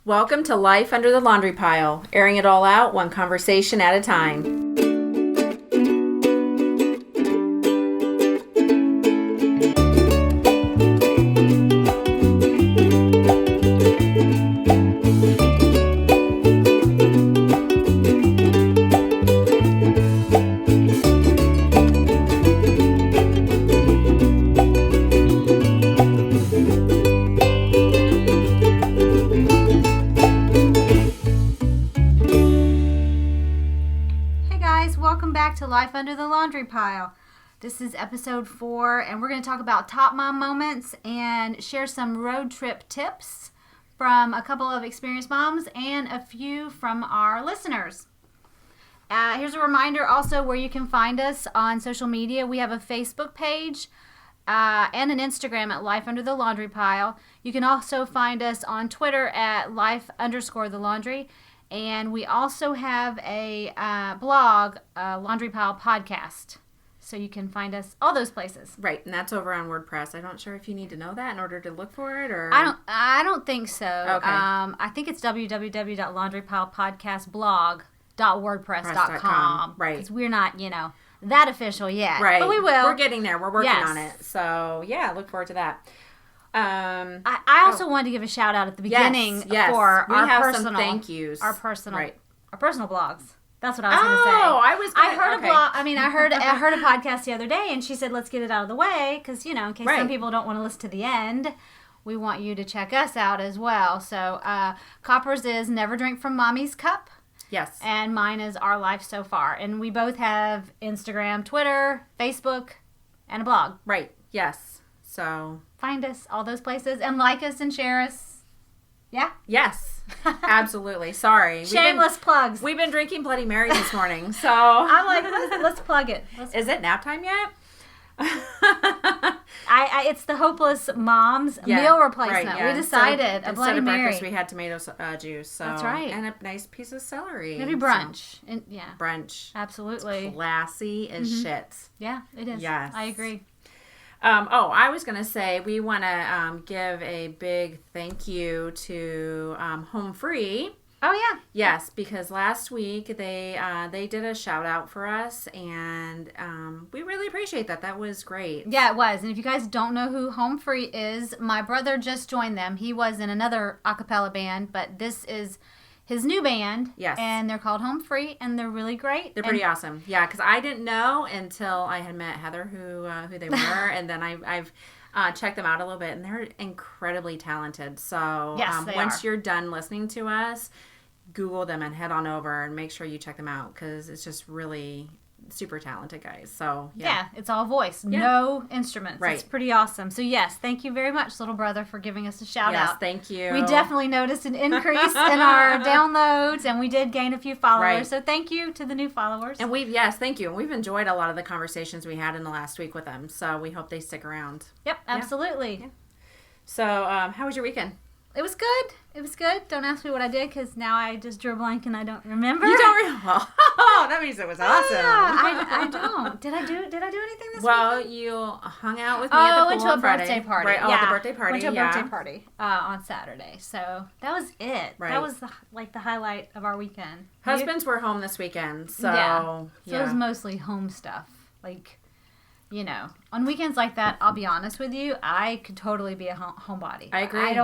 Welcome to Life Under the Laundry Pile, airing it all out one conversation at a time. Life Under the Laundry Pile. This is episode 4, and we're going to talk about top mom moments and share some road trip tips from a couple of experienced moms and a few from our listeners. Here's a reminder also where you can find us on social media. We have a Facebook page and an Instagram at Life Under the Laundry Pile. You can also find us on Twitter at Life_the_Laundry. And we also have a blog, Laundry Pile Podcast. So you can find us all those places. Right, and that's over on WordPress. I'm not sure if you need to know that in order to look for it, or I don't think so. Okay. I think it's www.laundrypilepodcast.blog.wordpress.com. Right. Because we're not, that official yet. Right. But we will. We're getting there. We're working Yes. on it. So, yeah, look forward to that. I also wanted to give a shout out at the beginning for we our have personal some thank yous. Our personal blogs. That's what I was going to say. I heard a podcast the other day, and she said, "Let's get it out of the way because in case some people don't want to listen to the end, we want you to check us out as well." So, Copper's is Never Drink from Mommy's Cup. Yes. And mine is Our Life So Far, and we both have Instagram, Twitter, Facebook, and a blog. Right. Yes. So find us all those places and like us and share us. Yeah? Yes. Absolutely. Sorry. Shameless plugs. We've been drinking Bloody Mary this morning, so I'm like, let's plug it. Is it nap time yet? It's the Hopeless Mom's meal replacement. Right, yeah. We decided a Bloody Mary. Instead of breakfast, we had tomato juice. So. That's right. And a nice piece of celery. Maybe brunch. So. Brunch. Absolutely. Classy as shit. Yeah, it is. Yes. I agree. I was going to say we want to give a big thank you to Home Free. Oh, yeah. Yes, because last week they did a shout out for us, and we really appreciate that. That was great. Yeah, it was. And if you guys don't know who Home Free is, my brother just joined them. He was in another a cappella band, but this is his new band. Yes. And they're called Home Free, and they're really great. They're pretty awesome. Yeah, because I didn't know until I had met Heather who they were, and then I've checked them out a little bit, and they're incredibly talented. So yes, once you're done listening to us, Google them and head on over and make sure you check them out because it's just really super talented guys. So yeah, it's all voice, no instruments. Right. It's pretty awesome. So yes, thank you very much, little brother, for giving us a shout out. Yes, thank you. We definitely noticed an increase in our downloads, and we did gain a few followers. Right. So thank you to the new followers. And thank you. And we've enjoyed a lot of the conversations we had in the last week with them. So we hope they stick around. Yep, absolutely. Yeah. So how was your weekend? It was good. It was good. Don't ask me what I did because now I just drew a blank and I don't remember. You don't remember? Oh, that means it was awesome. I don't. Did I do anything this week? Well, you hung out with me at the pool went to a birthday party. Right. Oh, the birthday party. Went to a birthday party on Saturday. So that was it. Right. That was the highlight of our weekend. Husbands were home this weekend, so So it was mostly home stuff. On weekends like that, I'll be honest with you, I could totally be a homebody. I agree.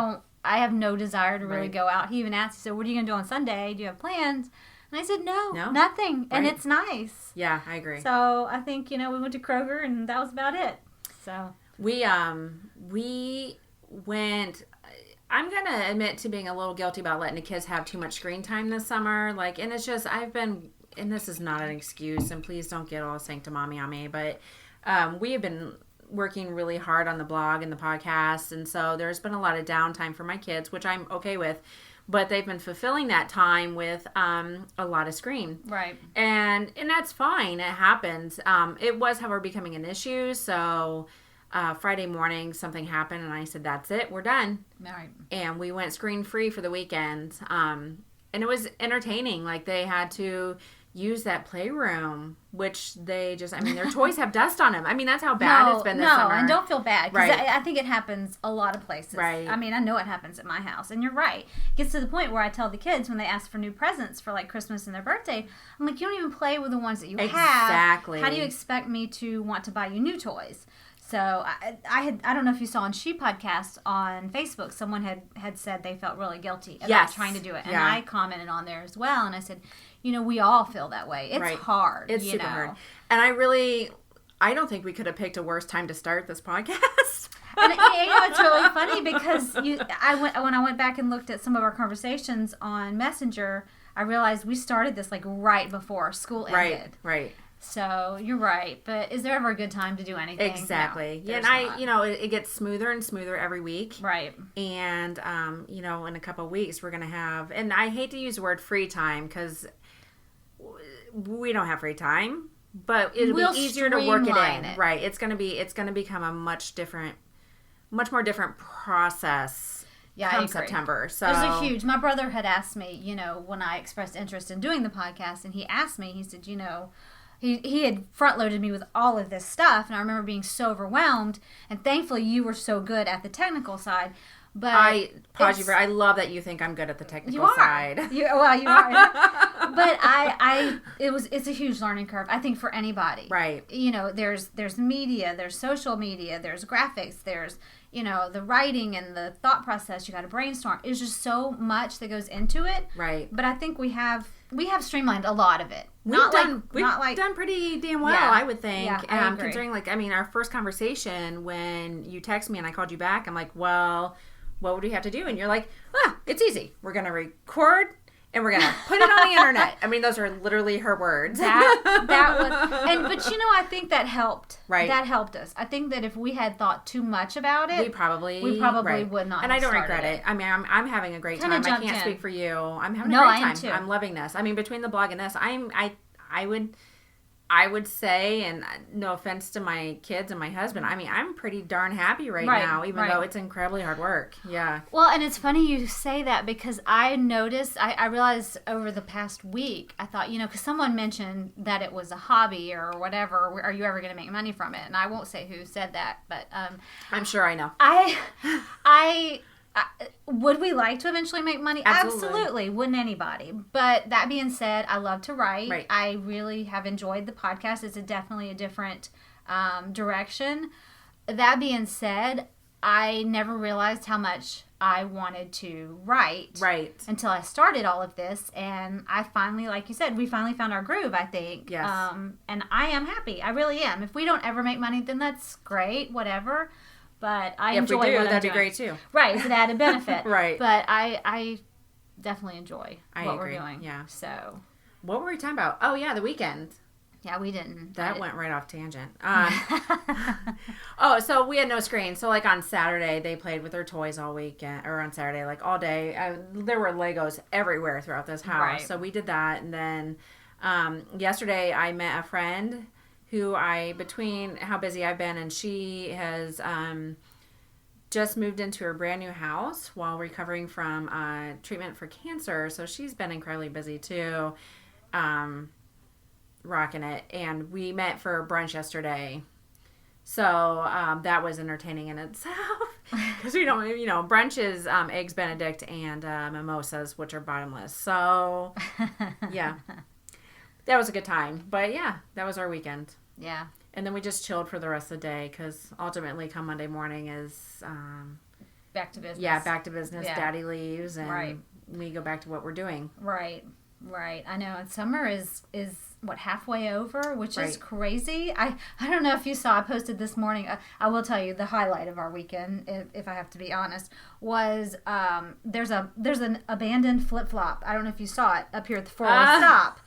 I have no desire to really go out. He even asked, so what are you going to do on Sunday? Do you have plans? And I said, no, nothing. Right. And it's nice. Yeah, I agree. So I think, we went to Kroger and that was about it. So we went, I'm going to admit to being a little guilty about letting the kids have too much screen time this summer. And it's just, and this is not an excuse, and please don't get all sanctimommy on me, but we have been working really hard on the blog and the podcast, and so there's been a lot of downtime for my kids, which I'm okay with, but they've been fulfilling that time with a lot of screen. Right. And that's fine. It happens. It was, however, becoming an issue, so Friday morning something happened, and I said, that's it, we're done. Right. And we went screen-free for the weekend, and it was entertaining. They had to use that playroom, which they just, I mean, their toys have dust on them. I mean, that's how bad it's been this summer. No, and don't feel bad. Because Right. I think it happens a lot of places. Right. I mean, I know it happens at my house. And you're right. It gets to the point where I tell the kids when they ask for new presents for like Christmas and their birthday, I'm like, you don't even play with the ones that you have. Exactly. How do you expect me to want to buy you new toys? So I don't know if you saw on She Podcast on Facebook, someone had said they felt really guilty about trying to do it. And I commented on there as well. And I said, we all feel that way. It's hard. It's super hard. And I don't think we could have picked a worse time to start this podcast. And it's really funny because when I went back and looked at some of our conversations on Messenger, I realized we started this like right before school ended. Right. So you're right, but is there ever a good time to do anything? Exactly. No, and it gets smoother and smoother every week. Right. And in a couple of weeks we're gonna have, and I hate to use the word free time because we don't have free time, but it'll be easier to work it in. Right. It's gonna become a much more different process. Yeah, come September. So my brother had asked me, when I expressed interest in doing the podcast, and he asked me, he said, he had front-loaded me with all of this stuff, and I remember being so overwhelmed, and thankfully you were so good at the technical side. But I love that you think I'm good at the technical side. You are. But it's a huge learning curve, I think, for anybody. Right. There's media, there's social media, there's graphics, there's the writing and the thought process. You got to brainstorm. It's just so much that goes into it. Right. But I think we have streamlined a lot of it. We've done pretty damn well, I would think. Yeah, I agree. Considering, our first conversation when you text me and I called you back, I'm like, well, what would we have to do? And you're like, it's easy. We're going to record and we're going to put it on the internet. I mean, those are literally her words. But I think that helped. Right. That helped us. I think that if we had thought too much about it, we probably would not. And have I don't started regret it. I mean, I'm having a great time. I can't speak for you. I'm having a great time. Too. I'm loving this. I mean, between the blog and this, I would say, and no offense to my kids and my husband, I mean, I'm pretty darn happy right now, even though it's incredibly hard work. Yeah. Well, and it's funny you say that because I noticed, I realized over the past week, I thought, because someone mentioned that it was a hobby or whatever. Are you ever going to make money from it? And I won't say who said that, but I'm sure I know. Would we like to eventually make money? Absolutely. Wouldn't anybody? But that being said, I love to write. Right. I really have enjoyed the podcast. It's definitely a different direction. That being said, I never realized how much I wanted to write. Right. Until I started all of this. And I finally, like you said, we finally found our groove, I think. Yes. And I am happy. I really am. If we don't ever make money, then that's great. Whatever. But I enjoy what I'm doing. That'd be great too. Right, it's an added benefit. Right. But I definitely enjoy what agree. we're doing. Yeah. So. What were we talking about? Oh, yeah, the weekend. Yeah, we didn't. That went right off tangent. So we had no screen. So, on Saturday, they played with their toys all weekend. Or on Saturday, all day. There were Legos everywhere throughout this house. Right. So we did that. And then yesterday, I met a friend who between how busy I've been, and she has just moved into her brand new house while recovering from treatment for cancer. So she's been incredibly busy too, rocking it. And we met for brunch yesterday. So that was entertaining in itself because we don't, brunch is eggs Benedict and mimosas, which are bottomless. So yeah, that was a good time. But yeah, that was our weekend. Yeah. And then we just chilled for the rest of the day because ultimately come Monday morning is... back to business. Yeah, back to business. Yeah. Daddy leaves and we go back to what we're doing. Right. I know. And summer is halfway over, which is crazy. I don't know if you saw, I posted this morning. I will tell you the highlight of our weekend, if I have to be honest, was there's an abandoned flip-flop. I don't know if you saw it up here at the 4-way stop.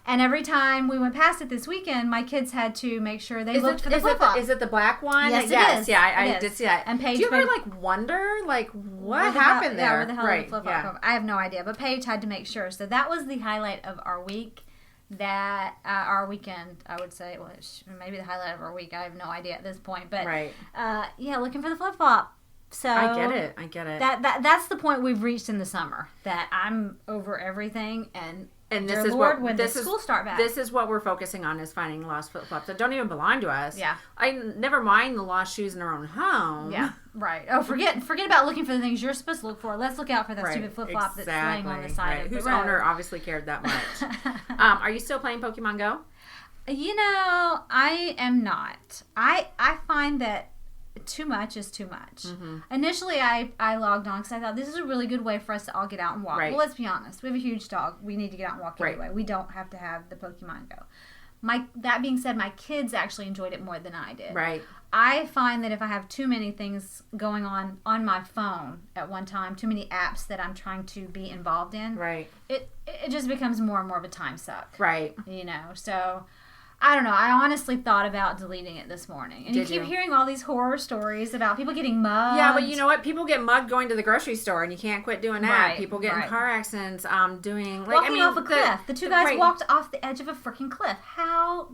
And every time we went past it this weekend, my kids had to make sure they looked for the flip-flop. Is it the black one? Yes, it is. Yeah, I did see that. And Paige, do you ever wonder what happened there? Yeah, where the hell did the flip-flop come? I have no idea, but Paige had to make sure. So that was the highlight of our week. That our weekend, I would say, was maybe the highlight of our week. I have no idea at this point, but looking for the flip-flop. So I get it. That's the point we've reached in the summer. That I'm over everything, and And this Dear is Lord, what when this does is school start back? This is what we're focusing on, is finding lost flip flops that don't even belong to us. Yeah. I never mind the lost shoes in our own home. Yeah, right. Oh, forget about looking for the things you're supposed to look for. Let's look out for that Right. stupid flip flop that's laying on the side Right. of the Whose road. owner obviously cared that much. Are you still playing Pokemon Go? You know, I am not. I find that too much is too much. Mm-hmm. Initially, I logged on because I thought this is a really good way for us to all get out and walk. Right. Well, let's be honest. We have a huge dog. We need to get out and walk Right. anyway. We don't have to have the Pokemon Go. That being said, my kids actually enjoyed it more than I did. Right. I find that if I have too many things going on my phone at one time, too many apps that I'm trying to be involved in, Right. it just becomes more and more of a time suck. Right. You know, so I don't know. I honestly thought about deleting it this morning. And you keep hearing all these horror stories about people getting mugged. Yeah, but you know what? People get mugged going to the grocery store, and you can't quit doing that. Right, People get in car accidents, walking off a cliff. The two guys walked off the edge of a freaking cliff. How?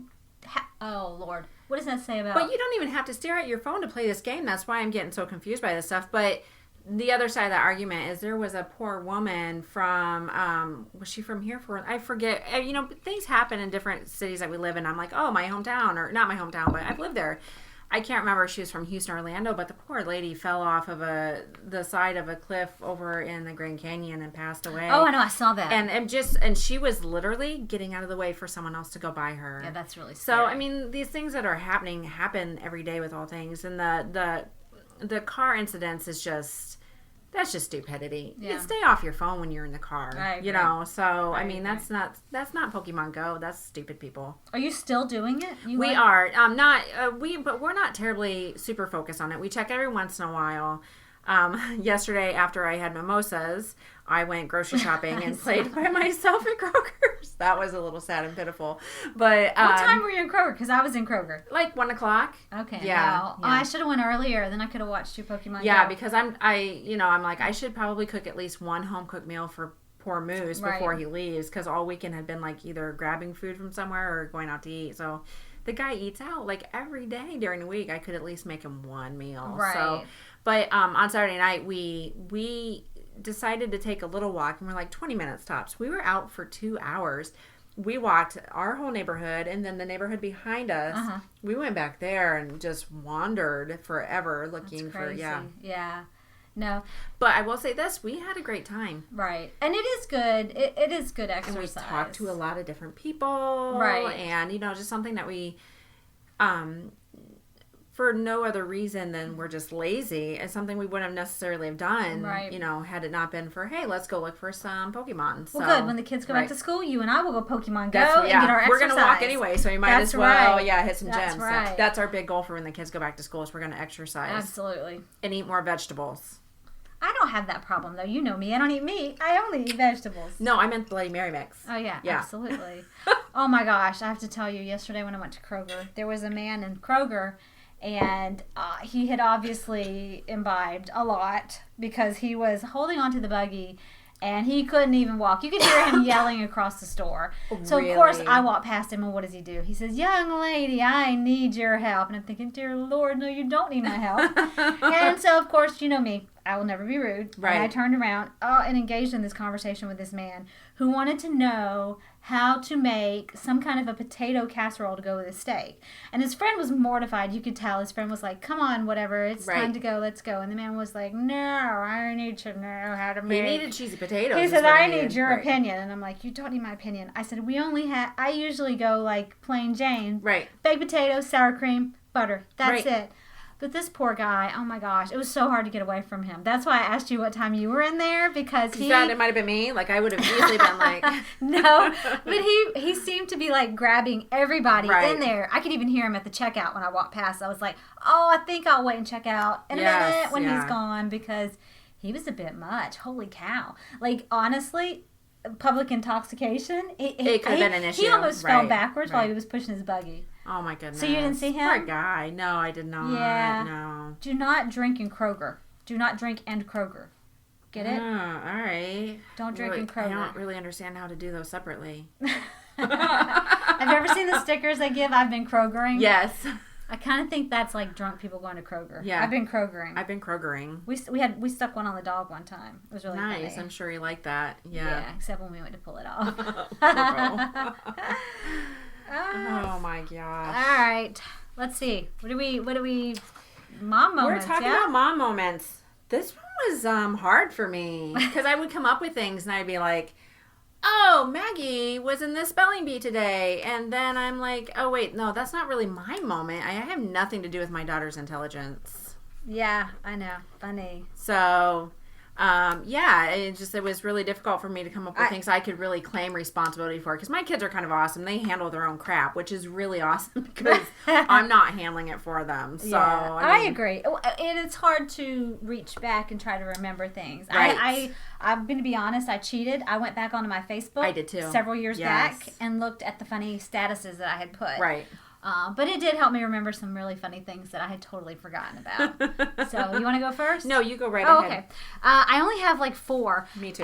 Oh, Lord. What does that say about? But you don't even have to stare at your phone to play this game. That's why I'm getting so confused by this stuff. But the other side of that argument is there was a poor woman from, was she from here? I forget. You know, things happen in different cities that we live in. I'm like, oh, my hometown, or not my hometown, but I've lived there. I can't remember if she was from Houston or Orlando, but the poor lady fell off of the side of a cliff over in the Grand Canyon and passed away. Oh, I know, I saw that. And she was literally getting out of the way for someone else to go by her. Yeah, that's really scary. So, I mean, these things that are happening happen every day with all things, and the car incidents is just. That's just stupidity. Yeah. You stay off your phone when you're in the car. I agree. You know, so I I mean agree. that's not Pokemon Go. That's stupid people. Are you still doing it? We are but we're not terribly super focused on it. We check every once in a while. Yesterday, after I had mimosas, I went grocery shopping and played by myself at Kroger's. That was a little sad and pitiful. But what time were you in Kroger? Because I was in Kroger. Like 1:00. Okay. Yeah. Wow. Oh, I should have went earlier. Then I could have watched your Pokemon. Yeah, Go. because I'm like, I should probably cook at least one home cooked meal for poor Moose before he leaves, because all weekend had been like either grabbing food from somewhere or going out to eat. So the guy eats out like every day during the week. I could at least make him one meal. Right. So, but on Saturday night we decided to take a little walk, and we're like 20 minutes tops. We were out for 2 hours. We walked our whole neighborhood, and then the neighborhood behind us. Uh-huh. We went back there and just wandered forever looking for Yeah. No. But I will say this, we had a great time. Right. And it is good. It is good And exercise. we talked to a lot of different people. Right. And, just something that we, for no other reason than we're just lazy, it's something we wouldn't have necessarily have done, right. Had it not been for, hey, let's go look for some Pokemon. Well, good. When the kids go back to school, you and I will go Pokemon Go and get our exercise. We're going to walk anyway, so you might as well, hit some That's gyms. Right. So that's our big goal for when the kids go back to school, is we're going to exercise. Absolutely. And eat more vegetables. I don't have that problem, though. You know me. I don't eat meat. I only eat vegetables. No, I meant Bloody Mary mix. Oh, yeah. Absolutely. Oh, my gosh. I have to tell you, yesterday when I went to Kroger, there was a man in Kroger, and he had obviously imbibed a lot because he was holding onto the buggy, and he couldn't even walk. You could hear him yelling across the store. So, Really? of course, I walked past him, and what does he do? He says, "Young lady, I need your help." And I'm thinking, dear Lord, no, you don't need my help. And so, of course, you know me. I will never be rude. Right. And I turned around and engaged in this conversation with this man who wanted to know how to make some kind of a potato casserole to go with a steak. And his friend was mortified. You could tell his friend was like, "Come on, whatever. It's time to go. Let's go." And the man was like, "No, I need to know how to make." He needed cheesy potatoes. He said, "I need your opinion." And I'm like, "You don't need my opinion." I said, I usually go like plain Jane. Right. Baked potatoes, sour cream, butter. That's it. But this poor guy, oh my gosh, it was so hard to get away from him. That's why I asked you what time you were in there, because he... It might have been me. Like, I would have easily been like... No, but he seemed to be like grabbing everybody in there. I could even hear him at the checkout when I walked past. I was like, oh, I think I'll wait and check out in a minute when he's gone, because he was a bit much. Holy cow. Like, honestly... Public intoxication. It could have been an issue. He almost fell backwards while he was pushing his buggy. Oh my goodness. So you didn't see him? Poor guy. No, I did not. Yeah. No. Do not drink in Kroger. Do not drink and Kroger. Get it? All right. Don't drink in Kroger. I don't really understand how to do those separately. Have you ever seen the stickers they give? I've been Krogering. Yes. I kind of think that's like drunk people going to Kroger. Yeah. I've been Krogering. We stuck one on the dog one time. It was really nice. funny. I'm sure you like that. Yeah. Yeah, except when we went to pull it off. Oh my gosh. All right. Let's see. What do we mom moments? We're talking about mom moments. This one was hard for me because I would come up with things and I'd be like, oh, Maggie was in this spelling bee today. And then I'm like, oh, wait, no, that's not really my moment. I have nothing to do with my daughter's intelligence. Yeah, I know. Funny. So, it was really difficult for me to come up with things I could really claim responsibility for. Because my kids are kind of awesome. They handle their own crap, which is really awesome because I'm not handling it for them. So yeah, I agree. And it's hard to reach back and try to remember things. Right. I'm going to be honest. I cheated. I went back onto my Facebook. I did too. Several years back and looked at the funny statuses that I had put. Right. But it did help me remember some really funny things that I had totally forgotten about. So you want to go first? No, you go right ahead. Okay. I only have like 4. Me too.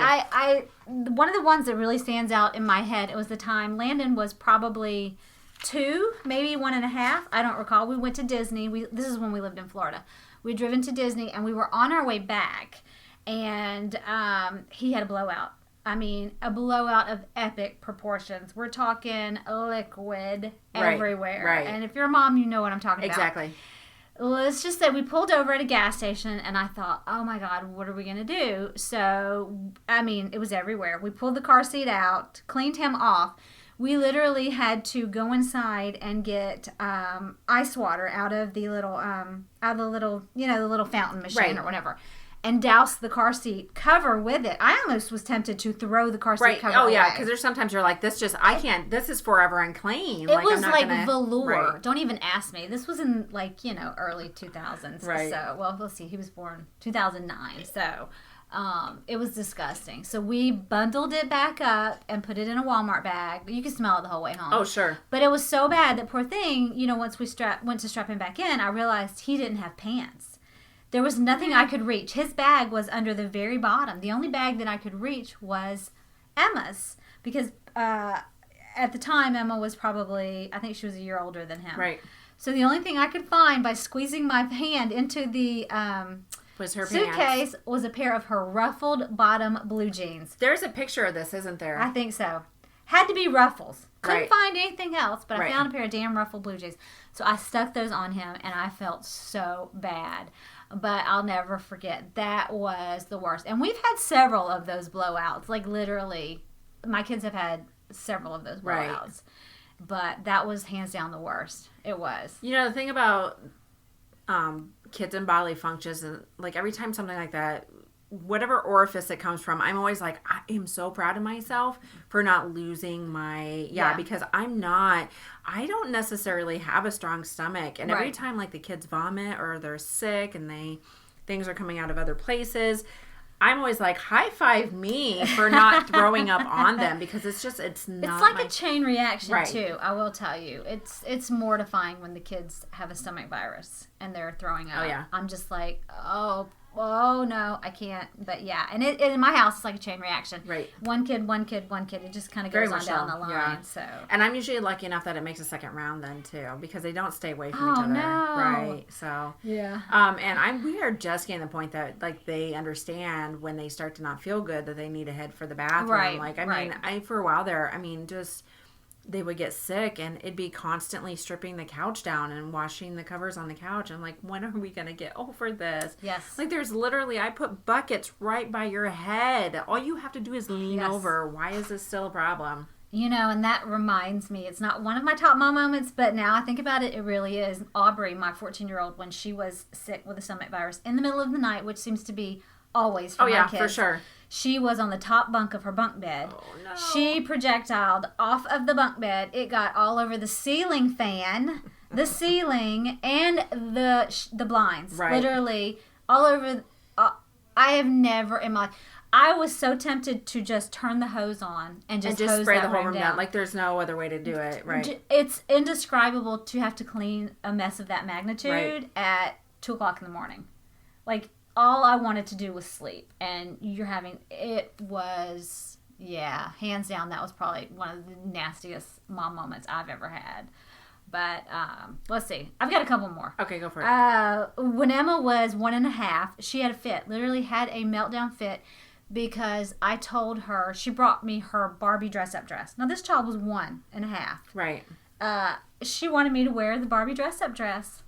One of the ones that really stands out in my head, it was the time Landon was probably 2, maybe 1.5. I don't recall. We went to Disney. This is when we lived in Florida. We'd driven to Disney and we were on our way back, and he had a blowout. I mean, a blowout of epic proportions. We're talking liquid everywhere. Right. And if you're a mom, you know what I'm talking about. Exactly. Let's just say we pulled over at a gas station, and I thought, oh my God, what are we going to do? So, I mean, it was everywhere. We pulled the car seat out, cleaned him off. We literally had to go inside and get ice water out of the little, the little fountain machine or whatever, and douse the car seat cover with it. I almost was tempted to throw the car seat cover away. Yeah, because there's sometimes you're like, this is forever unclean. It was like velour. Right. Don't even ask me. This was in early 2000s. Right. So, well, let's see. He was born 2009. So, it was disgusting. So we bundled it back up and put it in a Walmart bag. You could smell it the whole way home. Oh, sure. But it was so bad that poor thing, once we went to strap him back in, I realized he didn't have pants. There was nothing I could reach. His bag was under the very bottom. The only bag that I could reach was Emma's, because at the time Emma was probably, I think she was a year older than him. Right. So the only thing I could find by squeezing my hand into the was her suitcase pants. Was a pair of her ruffled bottom blue jeans. There's a picture of this, isn't there? I think so. Had to be ruffles. Couldn't find anything else, but I found a pair of damn ruffled blue jeans. So I stuck those on him, and I felt so bad. But I'll never forget. That was the worst. And we've had several of those blowouts. Like, literally, my kids have had several of those blowouts. Right. But that was hands down the worst. It was. The thing about kids and bodily functions, and every time something like that, whatever orifice it comes from, I'm always like, I am so proud of myself for not losing my, because I don't necessarily have a strong stomach. And every time the kids vomit or they're sick and things are coming out of other places, I'm always like, high five me for not throwing up on them, because it's not. It's like a chain reaction too. I will tell you, it's mortifying when the kids have a stomach virus and they're throwing up. Oh yeah. I'm just like, oh no, I can't. But yeah, and in my house, it's like a chain reaction. Right. One kid. It just kind of goes on down the line. Yeah. So. And I'm usually lucky enough that it makes a second round then too, because they don't stay away from each other. No. Right. So. Yeah. And we are just getting to the point that they understand when they start to not feel good that they need to head for the bathroom. Right. Mean, for a while there, just. They would get sick, and it'd be constantly stripping the couch down and washing the covers on the couch. I'm like, when are we going to get over this? Yes. There's literally, I put buckets right by your head. All you have to do is lean over. Why is this still a problem? And that reminds me, it's not one of my top mom moments, but now I think about it, it really is. Aubrey, my 14-year-old, when she was sick with a stomach virus in the middle of the night, which seems to be always for my kids. For sure. She was on the top bunk of her bunk bed. Oh, no. She projectiled off of the bunk bed. It got all over the ceiling fan, the ceiling, and the blinds. Right. Literally all over. I have never in my life. I was so tempted to just turn the hose on and just hose spray that the whole room down. There's no other way to do it. Right. It's indescribable to have to clean a mess of that magnitude at 2:00 in the morning. All I wanted to do was sleep, and it was, hands down, that was probably one of the nastiest mom moments I've ever had. But let's see. I've got a couple more. Okay, go for it. When Emma was 1.5, she had a fit. Literally had a meltdown fit because I told her, she brought me her Barbie dress-up dress. Now, this child was 1.5. Right. She wanted me to wear the Barbie dress-up dress.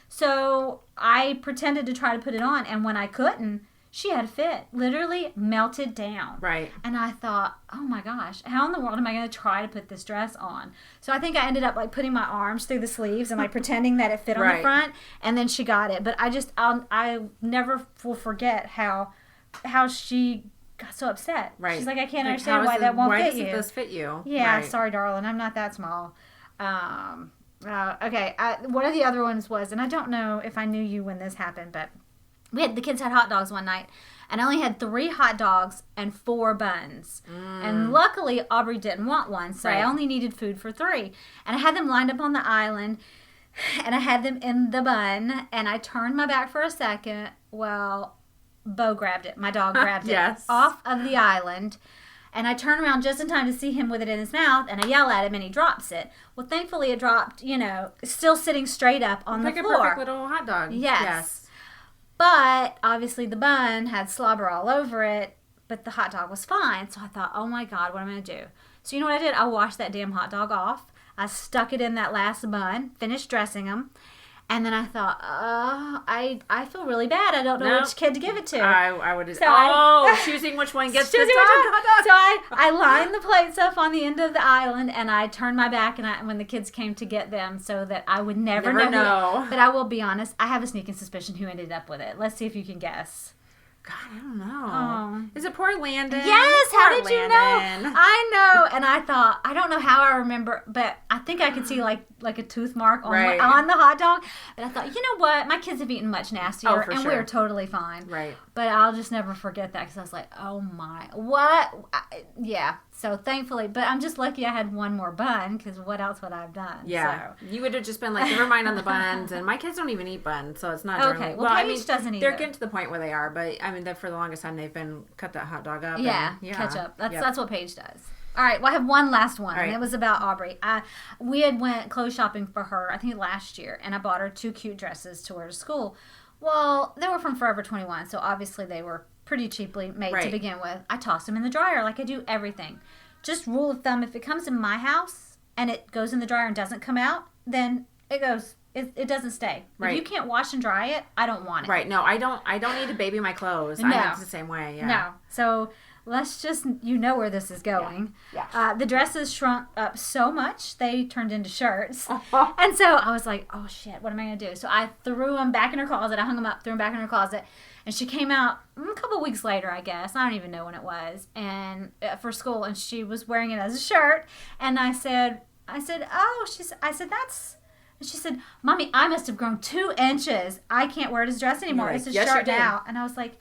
So I pretended to try to put it on, and when I couldn't, she had a fit. Literally melted down. Right. And I thought, oh my gosh, how in the world am I going to try to put this dress on? So I think I ended up like putting my arms through the sleeves and like pretending that it fit on the front, and then she got it. But I never will forget how she got so upset. Right. She's like, I can't understand why that won't fit you. Why doesn't this fit you? Yeah, right. Sorry, darling, I'm not that small. Okay, one of the other ones was, and I don't know if I knew you when this happened, but the kids had hot dogs one night, and I only had 3 hot dogs and 4 buns. And luckily, Aubrey didn't want one, so I only needed food for 3. And I had them lined up on the island, and I had them in the bun, and I turned my back for a second. Well, Bo grabbed it. My dog grabbed it off of the island. And I turn around just in time to see him with it in his mouth, and I yell at him, and he drops it. Well, thankfully, it dropped, still sitting straight up on the floor. Like a perfect little hot dog. Yes. But, obviously, the bun had slobber all over it, but the hot dog was fine. So I thought, oh, my God, what am I going to do? So you know what I did? I washed that damn hot dog off. I stuck it in that last bun, finished dressing them. And then I thought, I feel really bad. I don't know which kid to give it to. I would have. Choosing which one gets the dog. So I lined the plates up on the end of the island, and I turned my back, and when the kids came to get them, so that I would never know. But I will be honest, I have a sneaking suspicion who ended up with it. Let's see if you can guess. God, I don't know. Is it poor Landon? Yes, how did you know? I know, and I thought, I don't know how I remember, but I think I could see like a tooth mark on the hot dog. But I thought, you know what? My kids have eaten much nastier, and we're totally fine. Right. But I'll just never forget that because I was like, oh my, what? Yeah. So thankfully, but I'm just lucky I had one more bun because what else would I have done? Yeah. So. You would have just been like, never mind on the buns. And my kids don't even eat buns, so it's not okay. Well, Paige doesn't either. They're getting to the point where they are, but I mean, for the longest time, they've been cut that hot dog up. Yeah, catch up. That's what Paige does. All right, well, I have one last one, and it was about Aubrey. We had went clothes shopping for her, I think last year, and I bought her 2 cute dresses to wear to school. Well, they were from Forever 21, so obviously they were pretty cheaply made to begin with. I tossed them in the dryer like I do everything. Just rule of thumb, if it comes in my house and it goes in the dryer and doesn't come out, then it goes. It doesn't stay. Right. If you can't wash and dry it, I don't want it. Right. No, I don't need to baby my clothes. No. I'm the same way. Yeah. No. So let's just, where this is going. Yeah. The dresses shrunk up so much, they turned into shirts. And so I was like, oh shit, what am I going to do? So I threw them back in her closet. I hung them up, threw them back in her closet. And she came out a couple weeks later, I guess. I don't even know when it was. And for school, and she was wearing it as a shirt. And I said, that's... And she said, Mommy, I must have grown 2 inches. I can't wear it as a dress anymore. It's a shirt now. And I was like,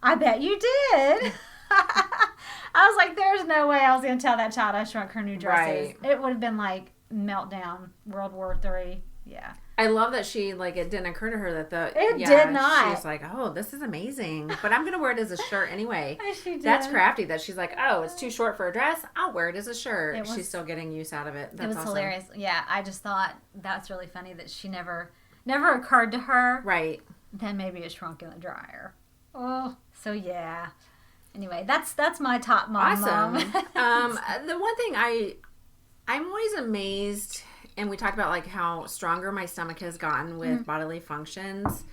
I bet you did. I was like, there's no way I was going to tell that child I shrunk her new dresses. Right. It would have been like meltdown, World War III. Yeah. I love that she, it didn't occur to her that It did not. She's like, oh, this is amazing. But I'm going to wear it as a shirt anyway. She did. That's crafty that she's like, oh, it's too short for a dress. I'll wear it as a shirt. She's still getting use out of it. That's awesome. Hilarious. Yeah, I just thought that's really funny that she never occurred to her. Right. Then maybe it shrunk in the dryer. Oh, so yeah. Anyway, that's my top mom. Awesome. The one thing I'm always amazed, and we talked about how stronger my stomach has gotten with bodily functions.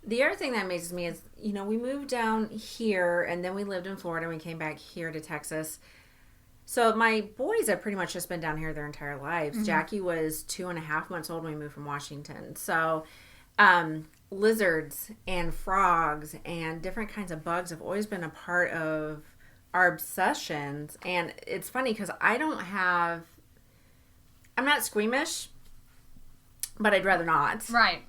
The other thing that amazes me is, we moved down here and then we lived in Florida and we came back here to Texas. So my boys have pretty much just been down here their entire lives. Mm-hmm. Jackie was 2.5 months old when we moved from Washington. So lizards and frogs and different kinds of bugs have always been a part of our obsessions. And it's funny because I'm not squeamish, but I'd rather not. Right.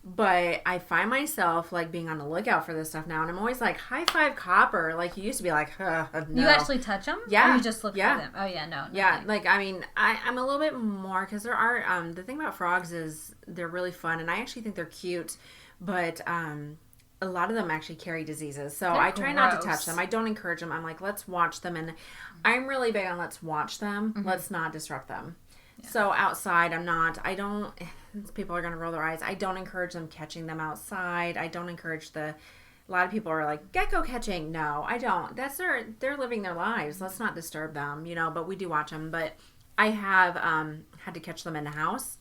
But I find myself being on the lookout for this stuff now, and I'm always like, high five copper. You used to be like, no. You actually touch them? Yeah. Or you just look for them? Oh, yeah, no. Yeah, I'm a little bit more, because there are, the thing about frogs is they're really fun, and I actually think they're cute, but a lot of them actually carry diseases. So I try not to touch them. I don't encourage them. I'm like, let's watch them, and I'm really big on let's watch them. Mm-hmm. Let's not disrupt them. So outside, I don't, people are going to roll their eyes. I don't encourage them catching them outside. I don't encourage a lot of people are like, gecko catching. No, I don't. They're living their lives. Let's not disturb them, but we do watch them. But I have had to catch them in the house.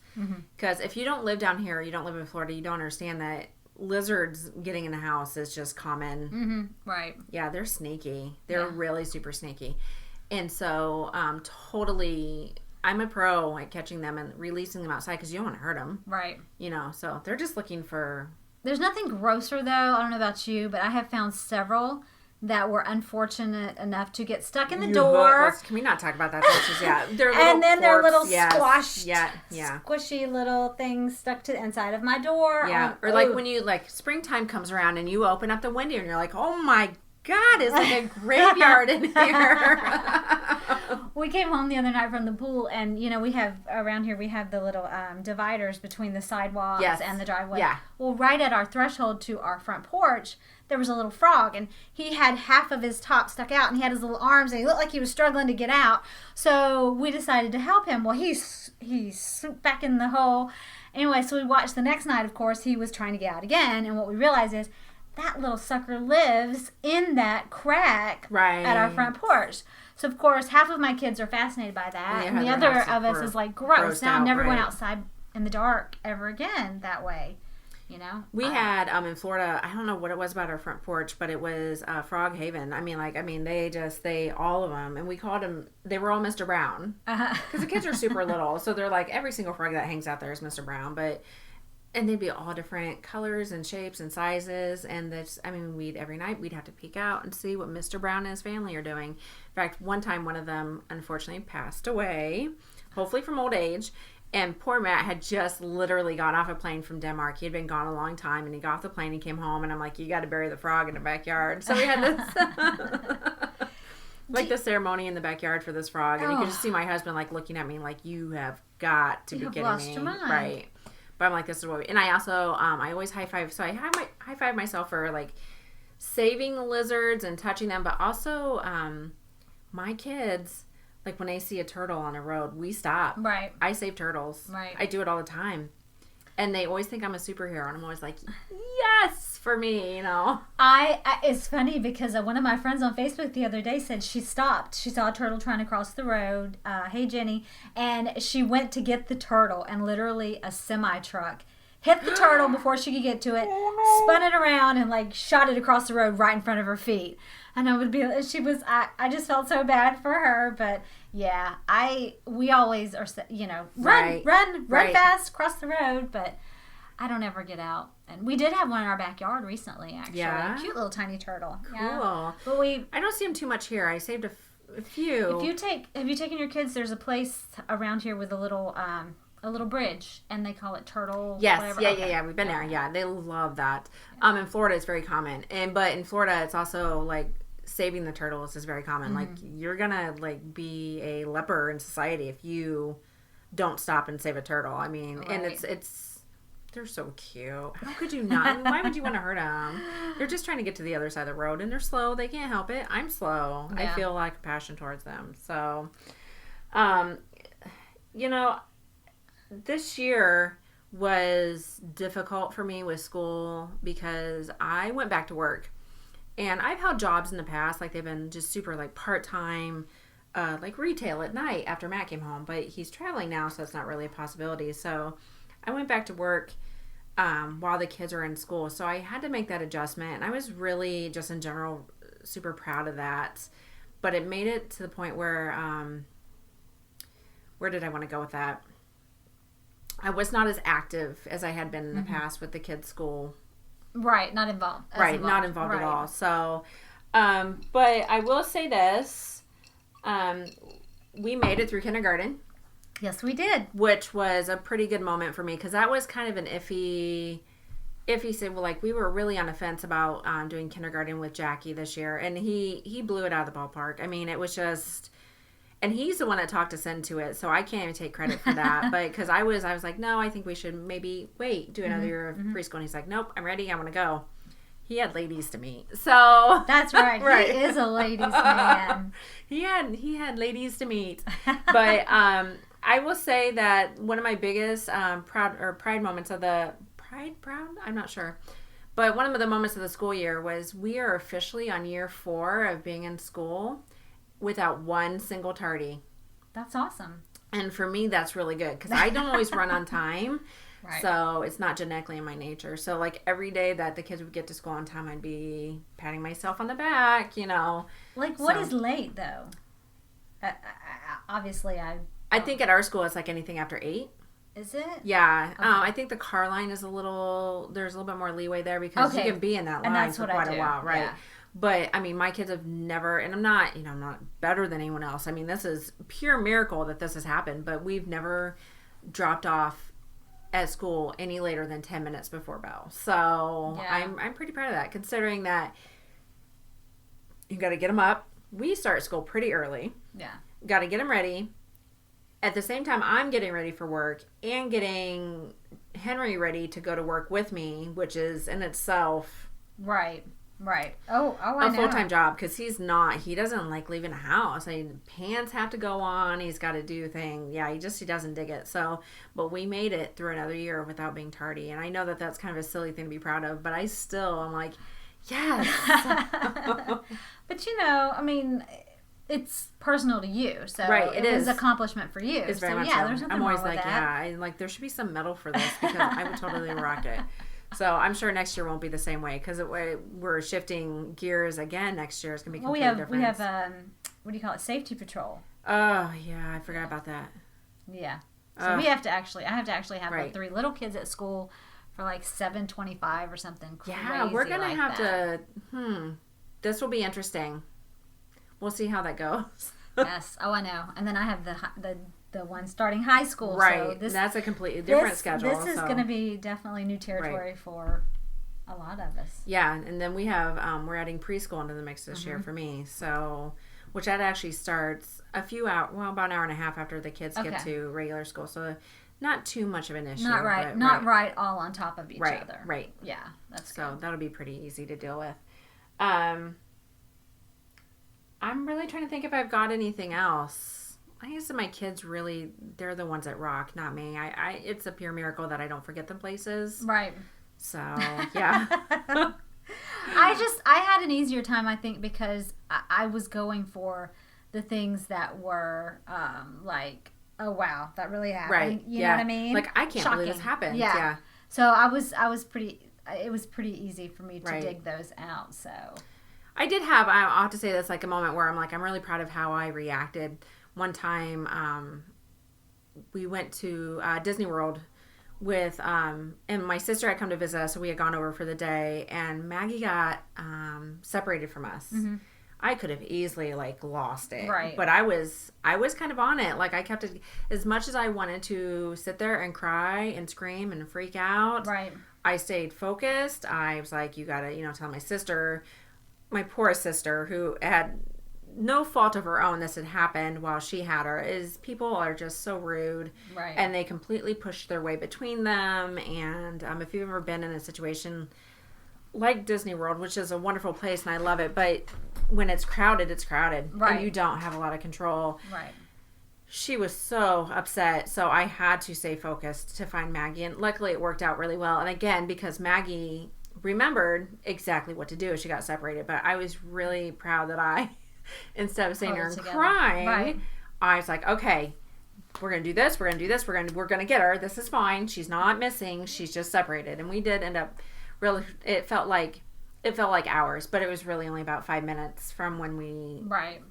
Because if you don't live down here, you don't live in Florida, you don't understand that lizards getting in the house is just common. Right. Yeah, they're sneaky. They're really super sneaky. And so totally, I'm a pro at catching them and releasing them outside because you don't want to hurt them. Right. So they're just looking for... There's nothing grosser, though. I don't know about you, but I have found several that were unfortunate enough to get stuck in the door. Can we not talk about that? They're little and then they're little squashed, squishy little things stuck to the inside of my door. Yeah, or like when you springtime comes around and you open up the window and you're like, oh my God, it's like a graveyard in here. We came home the other night from the pool, and we have around here the little dividers between the sidewalks and the driveway. Yeah. Well, right at our threshold to our front porch, there was a little frog, and he had half of his top stuck out, and he had his little arms, and he looked like he was struggling to get out. So we decided to help him. Well, he swooped back in the hole. Anyway, so we watched the next night. Of course, he was trying to get out again, and what we realized is that little sucker lives in that crack at our front porch. So, of course, half of my kids are fascinated by that, and the other of us is like, gross. Now, I never went outside in the dark ever again that way. We had in Florida, I don't know what it was about our front porch, but it was Frog Haven. They all of them, and we called them, they were all Mr. Brown. Because the kids are super little, so they're like, every single frog that hangs out there is Mr. Brown, and they'd be all different colors and shapes and sizes, and every night we'd have to peek out and see what Mr. Brown and his family are doing. In fact, one time one of them unfortunately passed away, hopefully from old age. And poor Matt had just literally got off a plane from Denmark. He had been gone a long time, and he got off the plane and came home, and I'm like, you got to bury the frog in the backyard. So we had this, the ceremony in the backyard for this frog, and you could just see my husband, looking at me like, you have got to be kidding me. You have lost your mind. Right. But I'm like, this is what and I also, I always high five, so I high five myself for, saving the lizards and touching them, but also, my kids... when they see a turtle on a road, we stop. Right. I save turtles. Right. I do it all the time. And they always think I'm a superhero. And I'm always like, yes, for me, It's funny because one of my friends on Facebook the other day said she stopped. She saw a turtle trying to cross the road. Hey, Jenny. And she went to get the turtle. And literally a semi-truck hit the turtle before she could get to it, spun it around, and shot it across the road right in front of her feet. And I just felt so bad for her, but yeah, we always are, run fast, cross the road, but I don't ever get out. And we did have one in our backyard recently, actually. Yeah. A cute little tiny turtle. Cool. Yeah. But I don't see them too much here. I saved a few. Have you taken your kids? There's a place around here with a little bridge, and they call it Turtle. Yes, whatever. Yeah. We've been there. Yeah, they love that. In Florida, it's very common, but in Florida, it's also saving the turtles is very common. Mm-hmm. You're gonna be a leper in society if you don't stop and save a turtle. And it's they're so cute. How could you not? Why would you want to hurt them? They're just trying to get to the other side of the road, and they're slow. They can't help it. I'm slow. Yeah. I feel compassion towards them. So, this year was difficult for me with school because I went back to work, and I've held jobs in the past, they've been just super part-time, retail at night after Matt came home, but he's traveling now, so it's not really a possibility. So I went back to work while the kids are in school, so I had to make that adjustment, and I was really just in general super proud of that. But it made it to the point where did I want to go with that? I was not as active as I had been in the past with the kids' school. Right, not involved. Not involved at all. So, but I will say this. We made it through kindergarten. Yes, we did. Which was a pretty good moment for me because that was kind of an iffy said, we were really on the fence about doing kindergarten with Jackie this year, and he blew it out of the ballpark. It was just... And he's the one that talked us into it, so I can't even take credit for that. But because I was like, no, I think we should maybe do another year of preschool. And he's like, nope, I'm ready. I want to go. He had ladies to meet, so that's right. Right. He is a ladies man. He had ladies to meet, but I will say that one of my biggest pride moments of the proud, I'm not sure, but one of the moments of the school year was we are officially on year 4 of being in school without one single tardy. That's awesome. And for me, that's really good because I don't always run on time. Right. So it's not genetically in my nature. So like every day that the kids would get to school on time, I'd be patting myself on the back, Like what is late though? Obviously, I think at our school it's like anything after 8. Is it? Yeah. Okay. I think the car line is there's a little bit more leeway there because you can be in that line for quite a while, right? Yeah. But I mean, my kids have never, and I'm not better than anyone else. I mean, this is pure miracle that this has happened, but we've never dropped off at school any later than 10 minutes before bell. So yeah. I'm pretty proud of that, considering that you got to get them up. We start school pretty early. Yeah. Got to get them ready. At the same time, I'm getting ready for work and getting Henry ready to go to work with me, which is in itself right. Oh, I know. A full-time job because he doesn't like leaving the house. I mean, pants have to go on. He's got to do things. Yeah, he doesn't dig it. So, but we made it through another year without being tardy. And I know that that's kind of a silly thing to be proud of, but I'm like, yes. But I mean, it's personal to you. So right, it is an accomplishment for you. It's very so much yeah, so. there's nothing I'm always wrong with like, that. there should be some medal for this because I would totally rock it. So I'm sure next year won't be the same way because we're shifting gears again. Next year is going to be completely different. We have what do you call it? Safety patrol. Oh yeah, I forgot about that. Yeah. So I have to actually have right. like 3 little kids at school for like $7.25 or something. Yeah, we're gonna have to. This will be interesting. We'll see how that goes. Yes. Oh, I know. And then I have the one starting high school. Right. So that's a completely different schedule. This is going to be definitely new territory for a lot of us. Yeah, and then we have we're adding preschool into the mix this year for me. So, which that actually starts about an hour and a half after the kids get to regular school. So, not too much of an issue. Not right all on top of each other. Right. Yeah, that's so good. That'll be pretty easy to deal with. I'm really trying to think if I've got anything else. I guess my kids really, they're the ones that rock, not me. It's a pure miracle that I don't forget them places. Right. So, yeah. I had an easier time, I think, because I was going for the things that were like, oh, wow, that really happened. Right. You know what I mean? Like, I can't believe this happened. Yeah. So it was pretty easy for me to dig those out, so. I'll have to say this, like a moment where I'm really proud of how I reacted. One time, we went to Disney World with, and my sister had come to visit us, so we had gone over for the day, and Maggie got separated from us. Mm-hmm. I could have easily lost it, right? But I was kind of on it. Like I kept it as much as I wanted to sit there and cry and scream and freak out. Right. I stayed focused. I was like, you gotta, tell my sister. My poor sister, who had no fault of her own, this had happened while she had her, is people are just so rude. Right. And they completely push their way between them. And if you've ever been in a situation like Disney World, which is a wonderful place and I love it, but when it's crowded, it's crowded. Right. And you don't have a lot of control. Right. She was so upset, so I had to stay focused to find Maggie. And luckily it worked out really well. And again, because Maggie remembered exactly what to do. She got separated, but I was really proud that I, instead of sitting there and crying, I was like, okay, we're going to do this. We're going to do this. We're going to get her. This is fine. She's not missing. She's just separated. And we did end up really, it felt like hours, but it was really only about 5 minutes from when we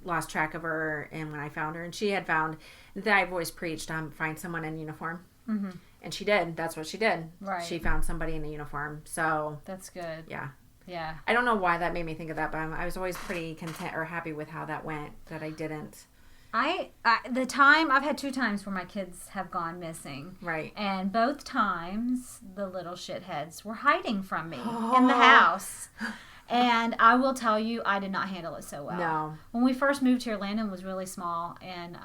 lost track of her and when I found her. And she had found that I've always preached, find someone in uniform. Mm-hmm. And she did. That's what she did. Right. She found somebody in a uniform. So that's good. Yeah. Yeah. I don't know why that made me think of that, but I was always pretty content or happy with how that went, that I didn't. I've had 2 times where my kids have gone missing. Right. And both times the little shitheads were hiding from me in the house. And I will tell you, I did not handle it so well. No. When we first moved here, Landon was really small and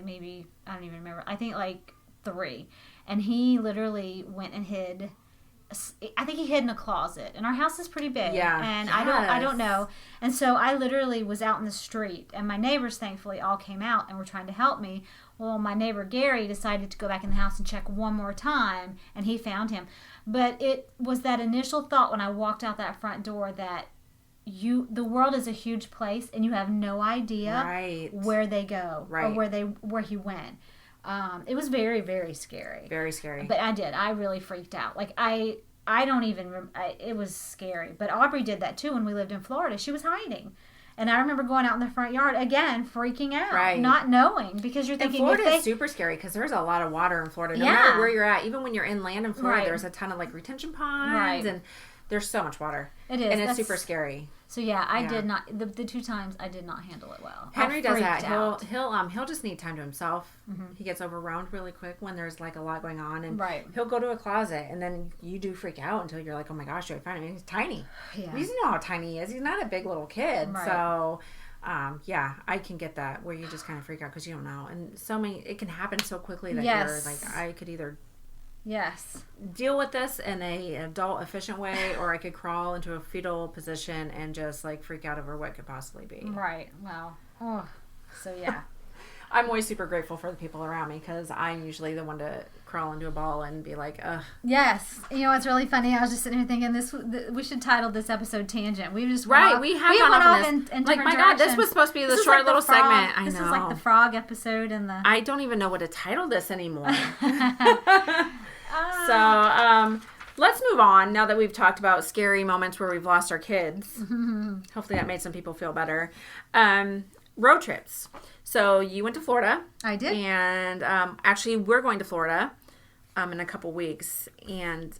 maybe, I don't even remember, I think 3. And he literally went and hid I think he hid in a closet, and our house is pretty big. Yeah. And Yes. I don't know. And so I literally was out in the street, and my neighbors thankfully all came out and were trying to help me. Well, my neighbor Gary decided to go back in the house and check one more time, and he found him. But it was that initial thought when I walked out that front door that the world is a huge place, and you have no idea Right. where they go or Right. where he went. It was very, very scary. Very scary. But I really freaked out. Like I don't even. It was scary. But Aubrey did that too when we lived in Florida. She was hiding, and I remember going out in the front yard again, freaking out, Right. not knowing, because you're And thinking Florida is super scary because there's a lot of water in Florida. No Yeah. matter where you're at, even when you're inland in Florida, Right. there's a ton of like retention ponds, Right. and there's so much water. It is, and it's that's- super scary. So yeah, I Yeah. did not. The 2 times I did not handle it well. I Henry does that. freaked out. He'll just need time to himself. Mhm. He gets overwhelmed really quick when there's like a lot going on, and Right. he'll go to a closet, and then you do freak out until you're like, oh my gosh, do I find him? He's tiny. Yeah. You know how tiny he is. He's not a big little kid. Right. So, yeah, I can get that where you just kind of freak out because you don't know, and it can happen so quickly that Yes. you're like, I could either Yes. deal with this in a adult efficient way, or I could crawl into a fetal position and just like freak out over what could possibly be. Right. Well. Oh. So yeah. I'm always super grateful for the people around me because I'm usually the one to crawl into a ball and be like, ugh. Yes. You know what's really funny? I was just sitting here thinking we should title this episode "Tangent." We just Right, went we have gone went off off in in like, different my God, this directions. was supposed to be the This is short like little frog- segment. I know. This is like the frog episode and the. I don't even know what to title this anymore. So, let's move on now that we've talked about scary moments where we've lost our kids. Hopefully that made some people feel better. Road trips. So you went to Florida. I did. And actually, we're going to Florida in a couple weeks. And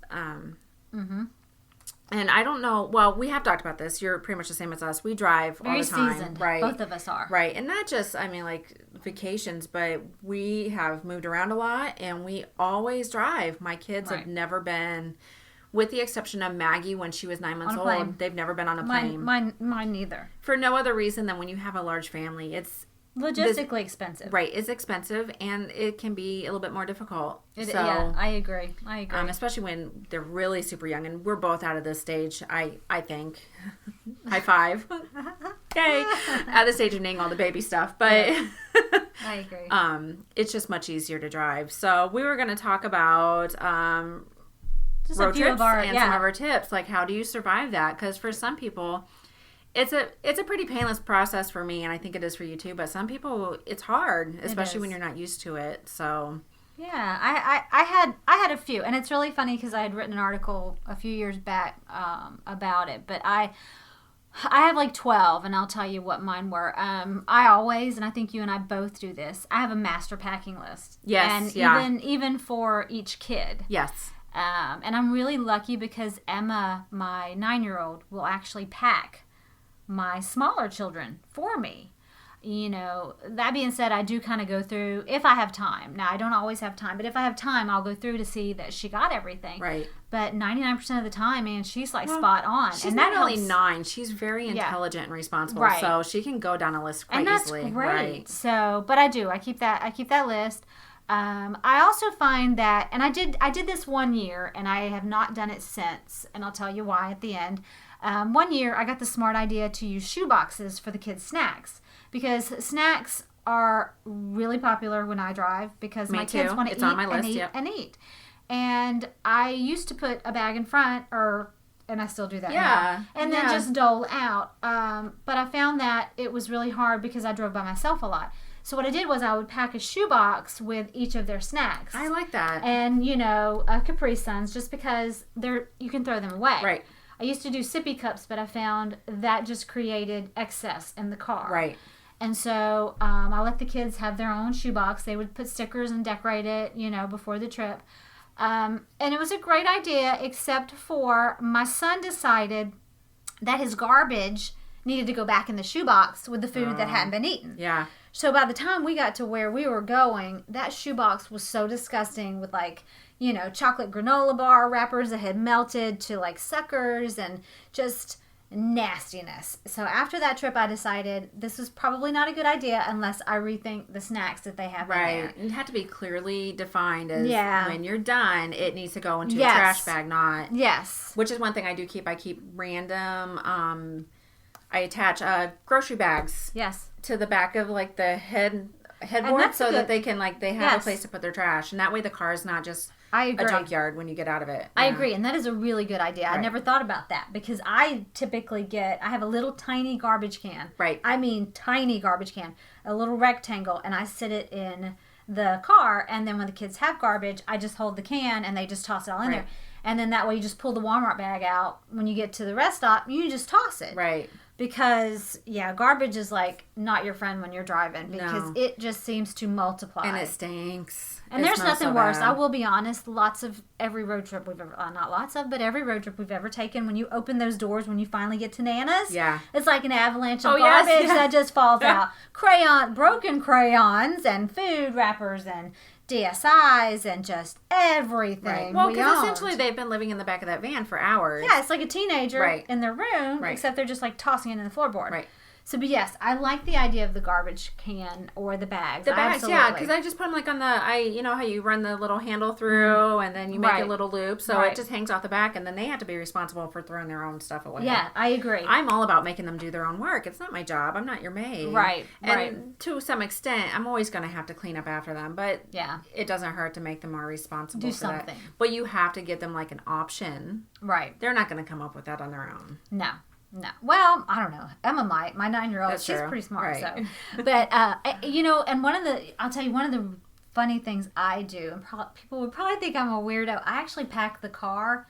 and I don't know. Well, we have talked about this. You're pretty much the same as us. We drive Very all the time. seasoned. Right. Both of us are. Right. And not just, I mean, like vacations, but we have moved around a lot and we always drive. My kids Right. have never been, with the exception of Maggie when she was 9 months On a plane. old, they've never been on a plane. Mine neither. For no other reason than when you have a large family, it's Logistically expensive. right. It's expensive and it can be a little bit more difficult. Yeah, I agree. Especially when they're really super young, and we're both out of this stage. I think. High five. Okay, at the stage of needing all the baby stuff, but I agree. it's just much easier to drive. So we were going to talk about Just road a few trips of our and some of our tips. Like, how do you survive that? Because for some people, it's a pretty painless process for me, and I think it is for you too. But some people, it's hard, especially when you're not used to it. So yeah, I had a few, and it's really funny because I had written an article a few years back about it, but I have like 12, and I'll tell you what mine were. I always, and I think you and I both do this, I have a master packing list. Yes, and even for each kid. yes. And I'm really lucky because Emma, my 9-year-old, will actually pack my smaller children for me. You know, that being said, I do kind of go through, if I have time. Now, I don't always have time, but if I have time, I'll go through to see that she got everything. Right. But 99% of the time, man, she's like spot on. She's and not that only helps. 9. She's very intelligent and responsible. Right. So she can go down a list quite And that's easily. great. Right. So, but I keep that list. I also find that, and I did this one year, and I have not done it since, and I'll tell you why at the end. One year, I got the smart idea to use shoe boxes for the kids' snacks, because snacks are really popular when I drive, because my kids want to eat on my list, and eat yep. and eat. And I used to put a bag in front, and I still do that Yeah, now, and then yeah. just dole out. But I found that it was really hard because I drove by myself a lot. So what I did was I would pack a shoebox with each of their snacks. I like that. And, Capri Suns, just because you can throw them away. Right. I used to do sippy cups, but I found that just created excess in the car. Right. And so I let the kids have their own shoebox. They would put stickers and decorate it, before the trip. And it was a great idea, except for my son decided that his garbage needed to go back in the shoebox with the food that hadn't been eaten. Yeah. So by the time we got to where we were going, that shoebox was so disgusting with chocolate granola bar wrappers that had melted to like suckers, and just nastiness. So after that trip, I decided this was probably not a good idea unless I rethink the snacks that they have in there. It had to be clearly defined as when you're done, it needs to go into a trash bag, not... Yes. Which is one thing I do keep. I keep random... I attach grocery bags to the back of like the headboard so that they can they have a place to put their trash, and that way the car is not just a junkyard when you get out of it. I agree, and that is a really good idea. I never thought about that because I typically I have a little tiny garbage can. Right. I mean tiny garbage can, a little rectangle, and I sit it in the car, and then when the kids have garbage, I just hold the can and they just toss it all in there. And then that way you just pull the Walmart bag out when you get to the rest stop, you just toss it. Right. Because, garbage is not your friend when you're driving because it just seems to multiply. And it stinks. And there's nothing worse. I will be honest, every road trip we've ever, not lots of, but every road trip we've ever taken, when you open those doors, when you finally get to Nana's, it's like an avalanche of garbage that just falls out. Broken crayons and food wrappers and DSIs and just everything. Right. Well, because essentially they've been living in the back of that van for hours. Yeah, it's like a teenager in their room, except they're just tossing it in the floorboard. Right. So, but yes, I like the idea of the garbage can or the bags. The bags, yeah, because I just put them on the, you know how you run the little handle through and then you make a little loop, so it just hangs off the back, and then they have to be responsible for throwing their own stuff away. Yeah, I agree. I'm all about making them do their own work. It's not my job. I'm not your maid. Right, and to some extent, I'm always going to have to clean up after them, but it doesn't hurt to make them more responsible do for something. that. But you have to give them an option. Right. They're not going to come up with that on their own. No. Well, I don't know. Emma might. My 9-year-old, she's pretty smart. Right. So, but and I'll tell you one of the funny things I do, and people would probably think I'm a weirdo. I actually pack the car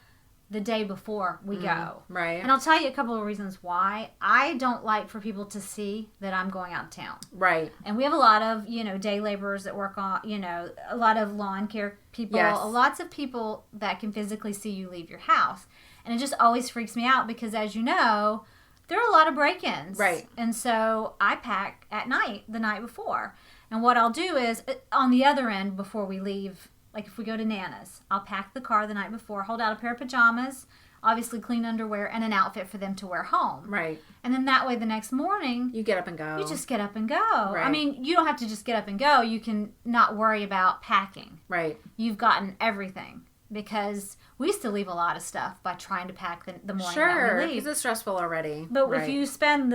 the day before we go. Right. And I'll tell you a couple of reasons why. I don't like for people to see that I'm going out of town. Right. And we have a lot of day laborers that work on a lot of lawn care people. Yes. Lots of people that can physically see you leave your house. And it just always freaks me out because, as you know, there are a lot of break-ins. Right. And so I pack at night, the night before. And what I'll do is, on the other end, before we leave, if we go to Nana's, I'll pack the car the night before, hold out a pair of pajamas, obviously clean underwear, and an outfit for them to wear home. Right. And then that way the next morning... You get up and go. You just get up and go. Right. I mean, you don't have to just get up and go. You can not worry about packing. Right. You've gotten everything. Because we used to leave a lot of stuff by trying to pack the morning that we leave. Because it's stressful already. But if you spend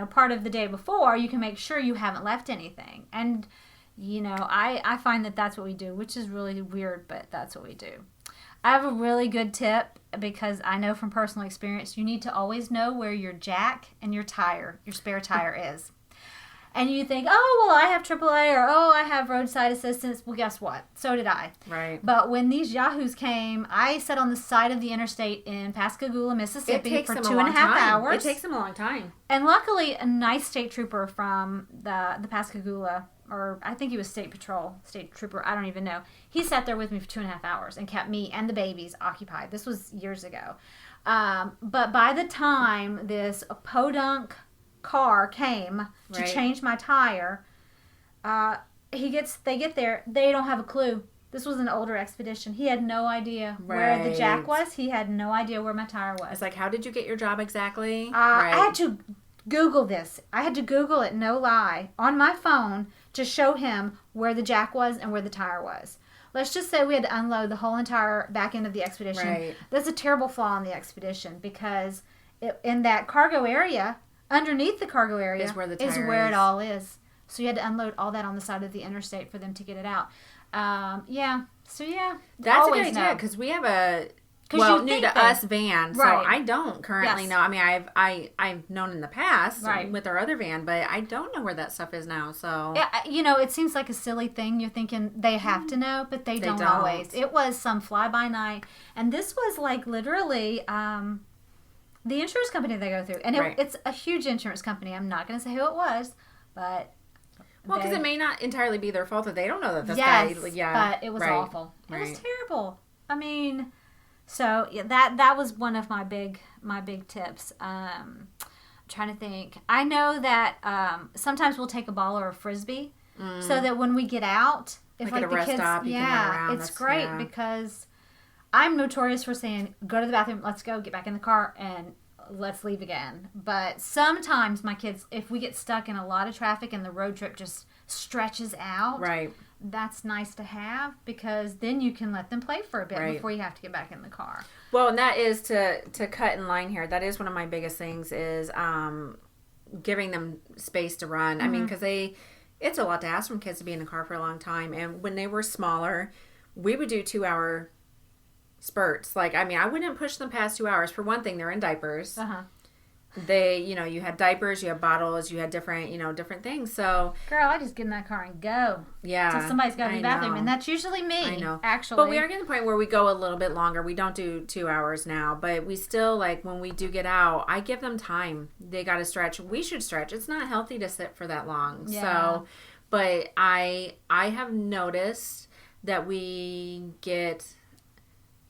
part of the day before, you can make sure you haven't left anything. And, I find that that's what we do, which is really weird, but that's what we do. I have a really good tip because I know from personal experience, you need to always know where your jack and your spare tire is. And you think, oh, well, I have AAA or, oh, I have roadside assistance. Well, guess what? So did I. Right. But when these yahoos came, I sat on the side of the interstate in Pascagoula, Mississippi for 2.5 hours. It takes them a long time. And luckily, a nice state trooper from the Pascagoula, or I think he was state trooper, I don't even know. He sat there with me for 2.5 hours and kept me and the babies occupied. This was years ago. But by the time this podunk car came to change my tire, they get there, they don't have a clue. This was an older expedition. He had no idea where the jack was. He had no idea where my tire was. It's like, how did you get your job exactly? I had to Google this. I had to Google it, no lie, on my phone to show him where the jack was and where the tire was. Let's just say we had to unload the whole entire back end of the expedition. Right. That's a terrible flaw in the expedition because in that cargo area, underneath the cargo area is where it all is. So you had to unload all that on the side of the interstate for them to get it out. So that's a good idea because we have a new to us van, so I don't currently know. I mean, I've known in the past with our other van, but I don't know where that stuff is now. So it seems like a silly thing. You're thinking they have to know, but they don't always. It was some fly by night, and this was literally. The insurance company they go through. And it's a huge insurance company. I'm not going to say who it was, but... Well, because it may not entirely be their fault that they don't know that this guy... Yes, but it was awful. It was terrible. I mean, so that was one of my big tips. I'm trying to think. I know that sometimes we'll take a ball or a Frisbee so that when we get out... If the kids... Stop, you can run around. It's great because... I'm notorious for saying, go to the bathroom, let's go, get back in the car, and let's leave again. But sometimes my kids, if we get stuck in a lot of traffic and the road trip just stretches out, Right. that's nice to have, because then you can let them play for a bit Right. before you have to get back in the car. Well, and that is to cut in line here. That is one of my biggest things is giving them space to run. I mean, because it's a lot to ask from kids to be in the car for a long time. And when they were smaller, we would do 2-hour spurts. Like, I mean, I wouldn't push them past 2 hours. For one thing, they're in diapers. Uh-huh. They, you had diapers, you had bottles, you had different, different things. So, Girl, I just get in that car and go. yeah. Till somebody's got to the bathroom. know. And that's usually me, I know. actually. But we are getting to the point where we go a little bit longer. We don't do 2 hours now, but we still, like, when we do get out, I give them time. They got to stretch. We should stretch. It's not healthy to sit for that long. Yeah. So, but I have noticed that we get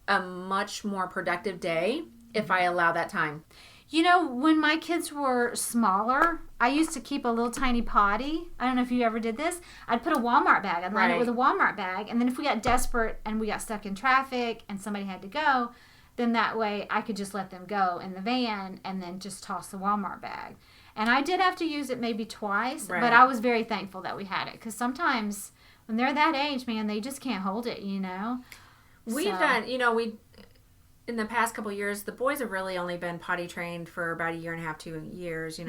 a much more productive day if I allow that time. When my kids were smaller, I used to keep a little tiny potty. I don't know if you ever did this. I'd put a Walmart bag. I'd line it Right. with a Walmart bag. And then if we got desperate and we got stuck in traffic and somebody had to go, then that way I could just let them go in the van and then just toss the Walmart bag. And I did have to use it maybe twice, Right. but I was very thankful that we had it. Because sometimes when they're that age, man, they just can't hold it, We've So- done, in the past couple of years, the boys have really only been potty trained for about 1.5 to 2 years.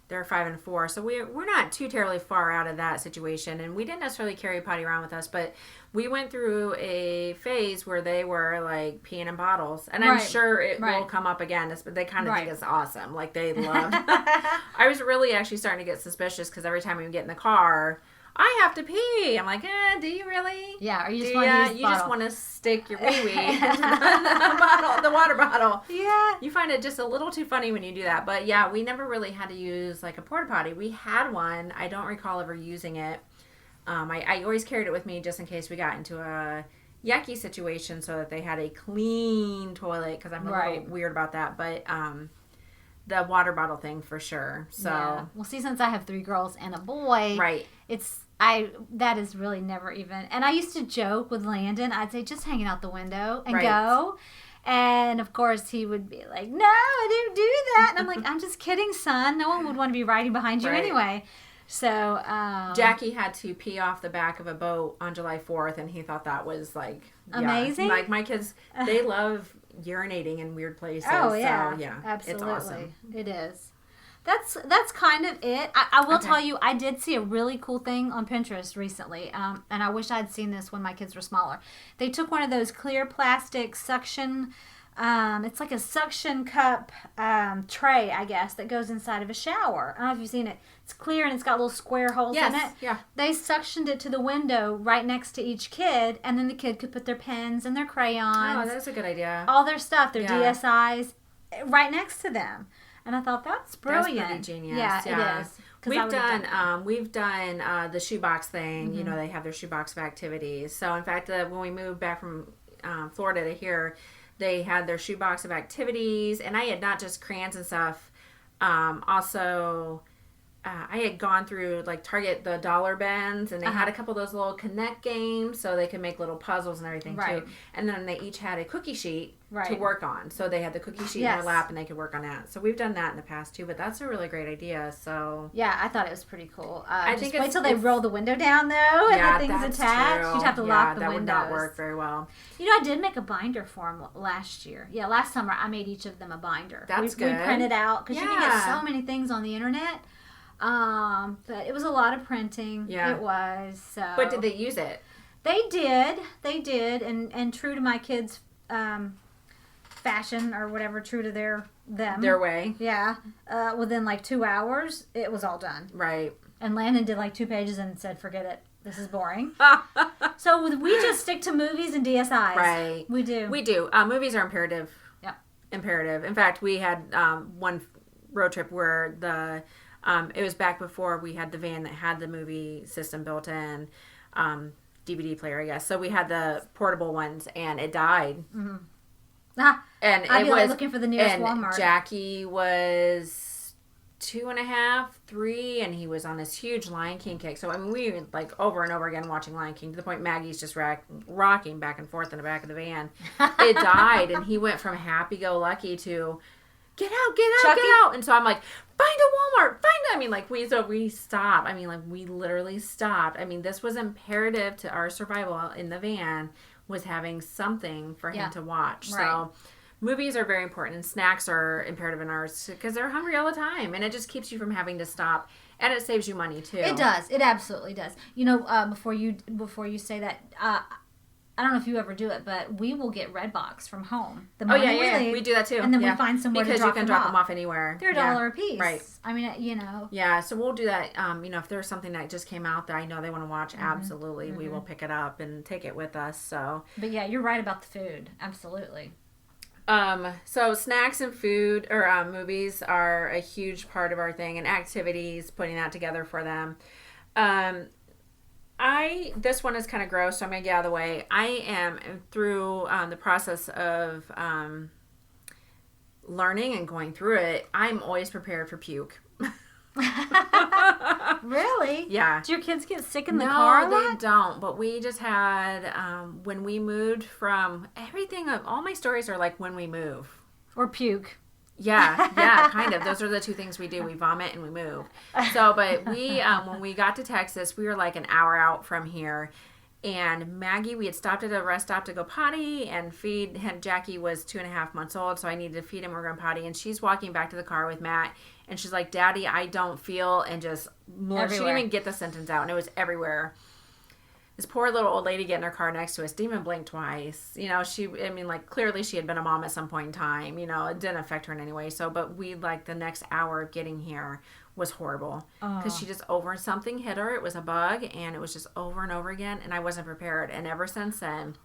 They're 5 and 4, so we're not too terribly far out of that situation. And we didn't necessarily carry a potty around with us, but we went through a phase where they were like peeing in bottles, and I'm Right. sure it Right. will come up again. But they kind of Right. think it's awesome, like they love. I was really actually starting to get suspicious because every time we would get in the car, I have to pee. I'm like, do you really? Yeah, or you just Do want to ya? use the You just bottle. want to stick your wee-wee into the water bottle. Yeah. You find it just a little too funny when you do that. But yeah, we never really had to use like a porta potty. We had one. I don't recall ever using it. I always carried it with me just in case we got into a yucky situation so that they had a clean toilet, because I'm a Right. little weird about that. But the water bottle thing for sure. So Yeah. Well, see, since I have 3 girls and a boy, right. that is really never even. And I used to joke with Landon. I'd say, just hanging out the window and Right. go. And of course, he would be like, "No, I didn't do that." And I'm like, "I'm just kidding, son. No one would want to be riding behind you Right. anyway." So Jackie had to pee off the back of a boat on July 4th, and he thought that was like Amazing. Like my kids, they love urinating in weird places. Oh yeah, so, yeah, absolutely, it's awesome. It is. That's kind of it. I will Okay. tell you, I did see a really cool thing on Pinterest recently, and I wish I'd seen this when my kids were smaller. They took one of those clear plastic suction. It's like a suction cup tray, I guess, that goes inside of a shower. I don't know if you've seen it. It's clear and it's got little square holes in it. Yes, yeah. They suctioned it to the window right next to each kid, and then the kid could put their pens and their crayons, Oh, that's a good idea. all their stuff, their Yeah. DSIs, right next to them. And I thought, that's brilliant. That's pretty genius. Yeah, Yeah. it is. 'Cause I We've done the shoebox thing. Mm-hmm. They have their shoebox of activities. So in fact, when we moved back from Florida to here, they had their shoebox of activities, and I had not just crayons and stuff. Also, I had gone through like Target, the dollar bins, and they had a couple of those little Connect games, so they could make little puzzles and everything Right. too. And then they each had a cookie sheet to Right. work on, so they had the cookie sheet in Yes. their lap, and they could work on that. So we've done that in the past too, but that's a really great idea. So Yeah, I thought it was pretty cool. I Just think wait it's- till they roll the window down, though, and yeah, the thing's that's attached. true. You'd have to Yeah, lock the that windows. would not work very well. I did make a binder for them last year. Yeah, last summer I made each of them a binder. That's We good. printed out, because you can get Yeah. so many things on the internet. But it was a lot of printing. Yeah. It was. So. But did they use it? They did, and true to my kids' fashion or whatever, true to them. Their way, Yeah. Within like 2 hours, it was all done. right? And Landon did like 2 pages and said, "Forget it. This is boring." So we just stick to movies and DSIs. Right. We do. We do. Movies are imperative. Yep. Imperative. In fact, we had one road trip where it was back before we had the van that had the movie system built in, DVD player, I guess. So we had the portable ones, and it died. Ah, And I'd it be was like looking for the nearest and Walmart. Jackie was 2.5, 3, and he was on this huge Lion King kick. So, I mean, we were like over and over again watching Lion King to the point Maggie's just rocking back and forth in the back of the van. It died, and he went from happy-go-lucky to get out, Chucky? get out. And so I'm like, find a Walmart, I mean, like, we stopped. I mean, like, we literally stopped. I mean, this was imperative to our survival in the van, was having something for him to watch. Right. So movies are very important, and snacks are imperative in ours because they're hungry all the time, and it just keeps you from having to stop, and it saves you money too. It does. It absolutely does. You know, before you say that, I don't know if you ever do it, but we will get Redbox from home. The morning we leave, we do that too. and then we find somewhere because to drop you can drop them off anywhere. They're $1 a piece, right? I mean, you know. Yeah, so we'll do that. You know, if there's something that just came out that I know they want to watch, absolutely, we will pick it up and take it with us. So, but yeah, you're right about the food. Absolutely. So snacks and food or movies are a huge part of our thing, and activities, putting that together for them. This one is kind of gross, so I'm going to get out of the way. I am through the process of learning and going through it. I'm always prepared for puke. Really? Yeah. Do your kids get sick in the car? No, they don't. But we just had, when we moved from everything, all my stories are like when we move. Or puke. Yeah, kind of. Those are the two things we do. We vomit and we move. So, but we, when we got to Texas, we were like an hour out from here. And Maggie, we had stopped at a rest stop to go potty and feed him. Jackie was 2.5 months old, so I needed to feed him. We're going potty. And she's walking back to the car with Matt. And she's like, Daddy, I don't feel, and just, everywhere. She didn't even get the sentence out. And it was everywhere. This poor little old lady getting in her car next to us didn't even blink twice. You know, clearly she had been a mom at some point in time. You know, it didn't affect her in any way. So, but the next hour of getting here was horrible. Because she just something hit her. It was a bug, and it was just over and over again. And I wasn't prepared. And ever since then,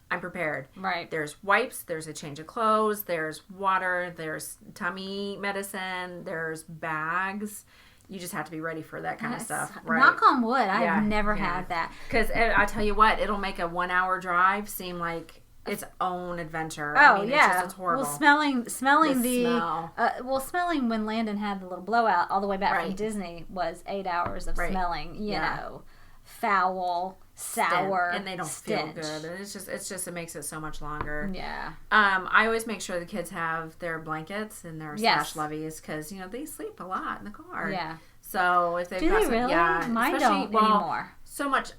I'm prepared. Right. There's wipes, there's a change of clothes, there's water, there's tummy medicine, there's bags. You just have to be ready for that kind of stuff. Right. Knock on wood. I've never had that. Because I tell you what, it'll make a 1-hour drive seem like its own adventure. Oh, I mean, yeah. It's horrible. Well, smelling the smell. Smelling when Landon had the little blowout all the way back from Disney was 8 hours of smelling, you know, foul, sour, and they don't stench. feel good. And it makes it so much longer. Yeah. I always make sure the kids have their blankets and their slash levies because, you know, they sleep a lot in the car. Yeah. So if they've Do got they some, really? yeah, Mine don't anymore. So much.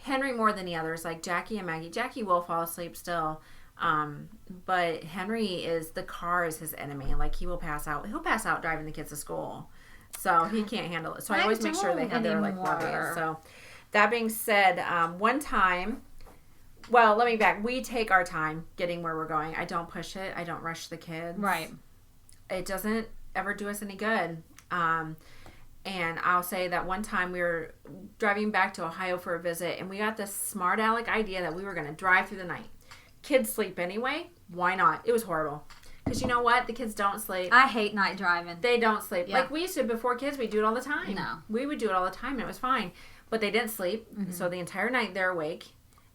Henry more than the others, like Jackie and Maggie. Jackie will fall asleep still. But Henry the car is his enemy. Like, he will pass out. He'll pass out driving the kids to school. So he can't handle it. So I always make sure they have their, like, levies. So that being said, one time, well, let me back. We take our time getting where we're going. I don't push it. I don't rush the kids. Right. It doesn't ever do us any good. And I'll say that one time we were driving back to Ohio for a visit, and we got this smart aleck idea that we were going to drive through the night. Kids sleep anyway. Why not? It was horrible. Because you know what? The kids don't sleep. I hate night driving. They don't sleep. Yeah. Like we used to before kids, we'd do it all the time. No. We would do it all the time, and it was fine. But they didn't sleep. So the entire night they're awake.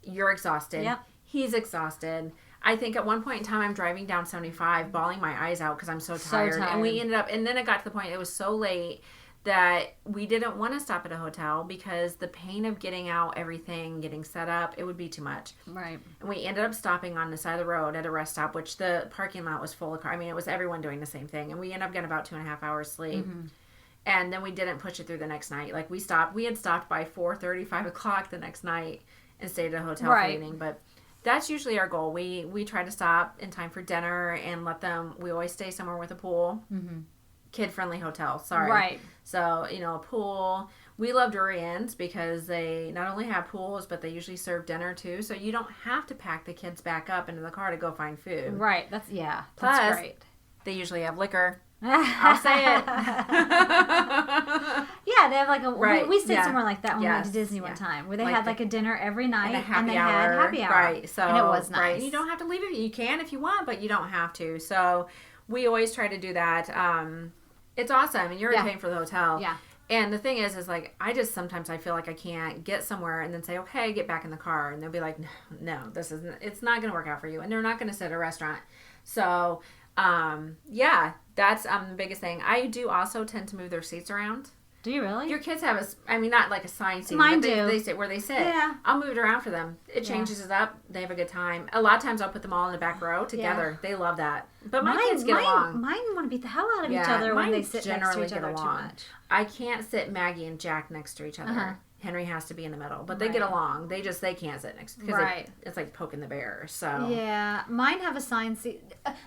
You're exhausted. Yep. He's exhausted. I think at one point in time I'm driving down 75, bawling my eyes out because I'm so tired. And we ended up, and then it got to the point, it was so late that we didn't want to stop at a hotel because the pain of getting out everything, getting set up, it would be too much. Right. And we ended up stopping on the side of the road at a rest stop, which the parking lot was full of cars. I mean, it was everyone doing the same thing. And we ended up getting about 2.5 hours sleep. And then we didn't push it through the next night. Like, we had stopped by 4:30, 5 o'clock the next night and stayed at a hotel for the evening. But that's usually our goal. We try to stop in time for dinner and we always stay somewhere with a pool. Kid-friendly hotel, sorry. Right. So, you know, a pool. We love Durians because they not only have pools, but they usually serve dinner too. So you don't have to pack the kids back up into the car to go find food. Right. That's Plus, great. They usually have liquor. I'll say it. Yeah, they have like a... Right. We stayed somewhere like that when we went to Disney one time, where they had like a dinner every night and they had happy hour. Right. So, and it was nice. Right. And you don't have to leave it. You can if you want, but you don't have to. So we always try to do that. It's awesome. And you're paying for the hotel. Yeah. And the thing is like, sometimes I feel like I can't get somewhere and then say, okay, get back in the car. And they'll be like, no, it's not going to work out for you. And they're not going to sit at a restaurant. So Yeah, that's the biggest thing. I do also tend to move their seats around. Do you really? Your kids have not like a assigned seat. Mine but do. They sit where they sit. Yeah. I'll move it around for them. It changes it up. They have a good time. A lot of times I'll put them all in the back row together. Yeah. They love that. But my kids get along. Mine want to beat the hell out of each other when they sit next to each other too much. I can't sit Maggie and Jack next to each other. Uh-huh. Henry has to be in the middle, but they get along. They can't sit next because it's like poking the bear. So yeah, mine have assigned seat.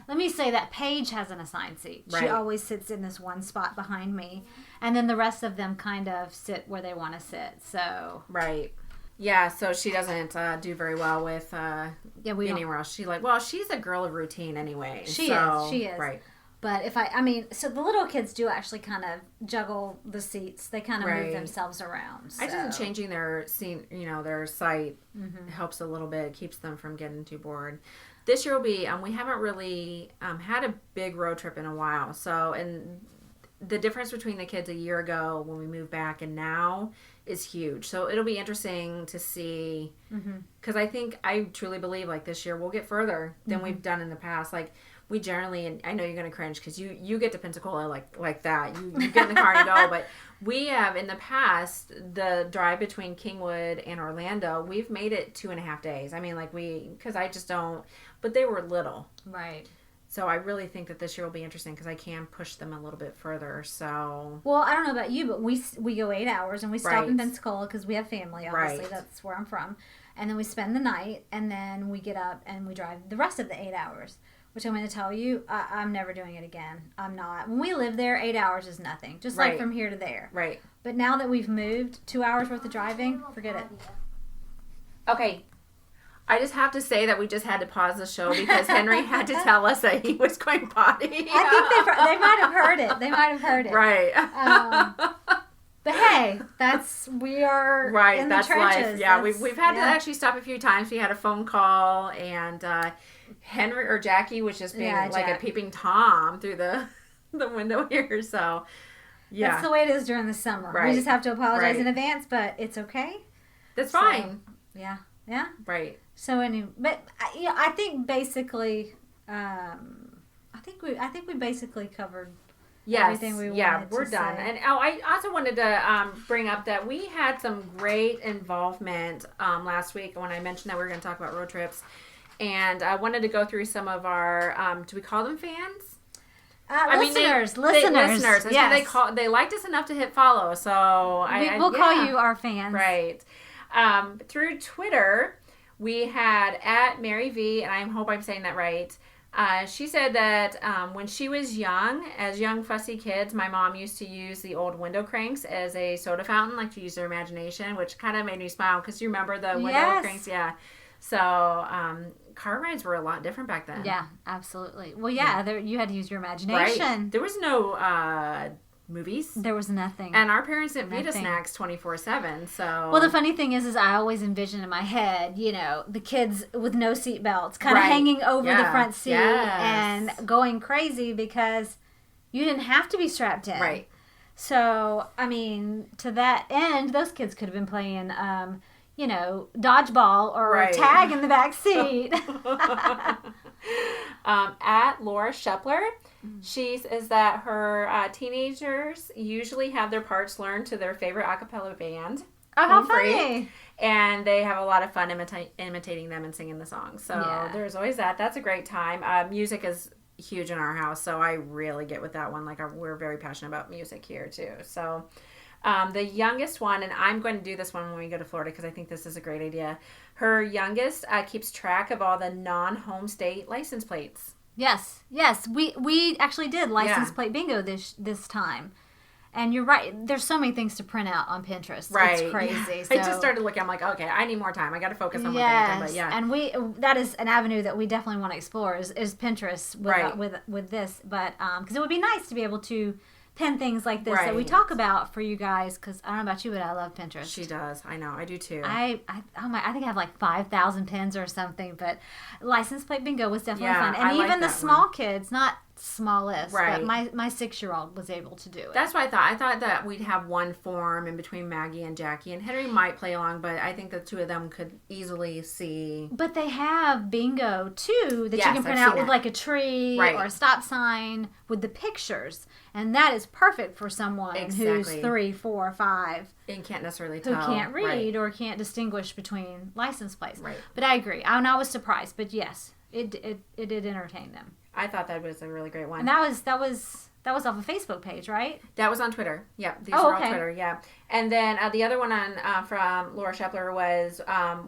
Let me say that Paige has an assigned seat. Right. She always sits in this one spot behind me, and then the rest of them kind of sit where they want to sit. So right, yeah. So she doesn't do very well with anywhere else. She's a girl of routine anyway. She is right. But so the little kids do actually kind of juggle the seats. They kind of move themselves around. So. I just think changing their scene, their site helps a little bit. Keeps them from getting too bored. This year will be, we haven't really had a big road trip in a while. So, and the difference between the kids a year ago when we moved back and now is huge. So it'll be interesting to see, because I truly believe like this year we'll get further than we've done in the past. Like, we generally, and I know you're going to cringe because you get to Pensacola like that. You get in the car and go. But we have, in the past, the drive between Kingwood and Orlando, we've made it 2.5 days. I mean, because I just don't, but they were little. Right. So I really think that this year will be interesting because I can push them a little bit further. So. Well, I don't know about you, but we go 8 hours and we stop in Pensacola because we have family, obviously. Right. That's where I'm from. And then we spend the night and then we get up and we drive the rest of the 8 hours. Which I'm going to tell you, I'm never doing it again. I'm not. When we lived there, 8 hours is nothing. Just like from here to there. Right. But now that we've moved, 2 hours worth of driving, forget it. Okay. I just have to say that we just had to pause the show because Henry had to tell us that he was going potty. I think they might have heard it. They might have heard it. Right. But hey, we are in the trenches. Life. Yeah, we've had to actually stop a few times. We had a phone call and Henry or Jackie was just being like a peeping Tom through the window here. So yeah, that's the way it is during the summer. Right. We just have to apologize in advance, but it's okay. That's fine. Yeah. Right. So anyway, but I think basically, I think we basically covered. Everything we wanted we're to done. Say. And I also wanted to bring up that we had some great involvement last week when I mentioned that we were going to talk about road trips. And I wanted to go through some of our, do we call them fans? Listeners. Listeners. Yes. They liked us enough to hit follow. So we'll call you our fans. Right. Through Twitter, we had @MaryV, and I hope I'm saying that right. She said that when she was young, as young fussy kids, my mom used to use the old window cranks as a soda fountain, like to use their imagination, which kind of made me smile because you remember the window cranks? Yeah. So car rides were a lot different back then. Yeah, absolutely. Well, you had to use your imagination. Right. There was no movies. There was nothing. And our parents didn't feed us snacks 24/7. So. Well, the funny thing is I always envision in my head, the kids with no seat belts kind of hanging over the front seat and going crazy because you didn't have to be strapped in. Right. So, to that end, those kids could have been playing dodgeball or tag in the back seat. Laura Shepler, she says that her teenagers usually have their parts learned to their favorite a cappella band. Oh, how funny. And they have a lot of fun imitating them and singing the songs. So there's always that. That's a great time. Music is huge in our house, so I really get with that one. We're very passionate about music here, too. So... the youngest one, and I'm going to do this one when we go to Florida because I think this is a great idea. Her youngest keeps track of all the non-home state license plates. Yes. We actually did license plate bingo this time. And you're right. There's so many things to print out on Pinterest. Right. It's crazy. So. I just started looking. I'm like, okay, I need more time. I got to focus on one thing. But and that is an avenue that we definitely want to explore is Pinterest with this. But because it would be nice to be able to pin things like this that we talk about for you guys, because I don't know about you, but I love Pinterest. She does. I know. I do too. I think I have like 5,000 pins or something, but license plate bingo was definitely fun. And even the small kids, not smallest. Right. But my 6-year-old was able to do it. That's what I thought. I thought that we'd have one form in between Maggie and Jackie, and Henry might play along, but I think the two of them could easily see. But they have bingo too that Yes, you can print I've out seen with it. like a tree Right. or a stop sign with the pictures, and that is perfect for someone who's Exactly. 3, 4, 5 And can't necessarily who tell. can't read Right. or can't distinguish between license plates. Right. But I agree. I was surprised, but yes, it did entertain them. I thought that was a really great one. And that was off a Facebook page, right? That was on Twitter. Yeah, these Oh, are okay. all Twitter. Yeah, and then the other one on from Laura Shepler was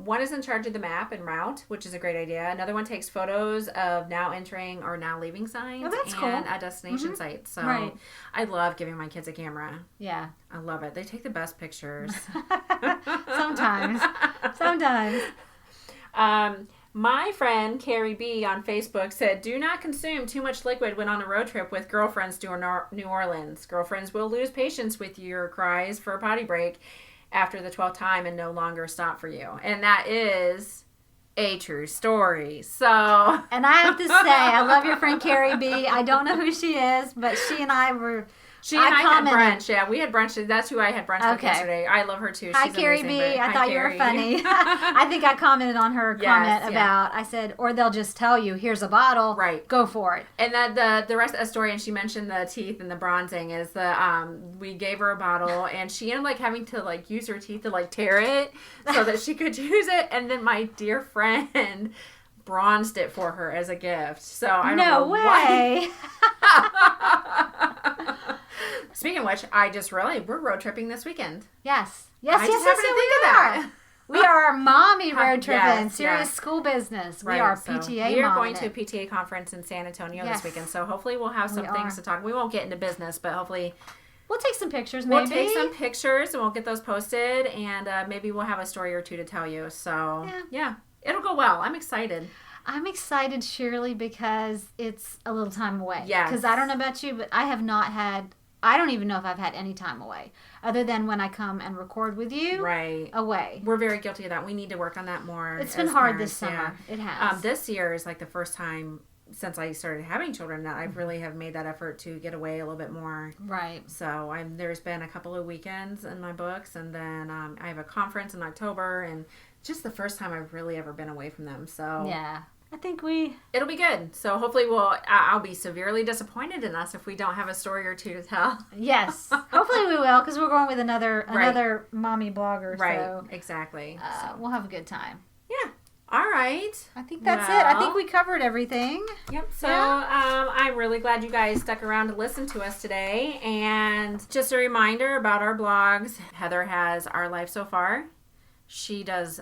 one is in charge of the map and route, which is a great idea. Another one takes photos of now entering or now leaving signs that's and cool. a destination site. So Right. I love giving my kids a camera. Yeah. I love it. They take the best pictures. Sometimes. My friend Carrie B on Facebook said, "Do not consume too much liquid when on a road trip with girlfriends to New Orleans. Girlfriends will lose patience with your cries for a potty break after the 12th time and no longer stop for you." And that is a true story. So, And I have to say, I love your friend Carrie B. I don't know who she is, but she and I were. she and I had commented. brunch. Yeah, we had brunch. That's who I had brunch with Okay. yesterday. I love her too. Hi, She's Carrie amazing, B. but- I hi, thought you were Carrie. funny. I think I commented on her Yes, comment yeah. about, I said, or they'll just tell you, here's a bottle. Right. Go for it. And that the rest of the story, and she mentioned the teeth and the bronzing, is the we gave her a bottle, and she ended up having to use her teeth to tear it so that she could use it. And then my dear friend bronzed it for her as a gift. So I don't know No way. Speaking of which, I just realized we're road tripping this weekend. Yes. I Yes, just happened to think of that. We are mommy road tripping. Yes, Serious yes. school business. Right, We are so PTA we are momming going to a it. PTA conference in San Antonio Yes. this weekend, so hopefully we'll have some We things are. to talk. We won't get into business, but hopefully We'll take some pictures, maybe. we'll take some pictures and we'll get those posted, and maybe we'll have a story or two to tell you. So yeah, it'll go well. I'm excited. I'm excited, Shirley, because it's a little time away. Yes. Because I don't know about you, but I don't even know if I've had any time away other than when I come and record with you. Right. Away. We're very guilty of that. We need to work on that more. It's been as hard parents, this summer. yeah. It has. This year is the first time since I started having children that I really have made that effort to get away a little bit more. Right. So there's been a couple of weekends in my books, and then I have a conference in October, and just the first time I've really ever been away from them. So Yeah. I think it'll be good. So hopefully I'll be severely disappointed in us if we don't have a story or two to tell. Yes. Hopefully we will, because we're going with another mommy blogger. Right. So Exactly. we'll have a good time. Yeah. All right. I think that's it. I think Well, we covered everything. Yep. So Yeah. I'm really glad you guys stuck around to listen to us today. And just a reminder about our blogs. Heather has Our Life So Far. She does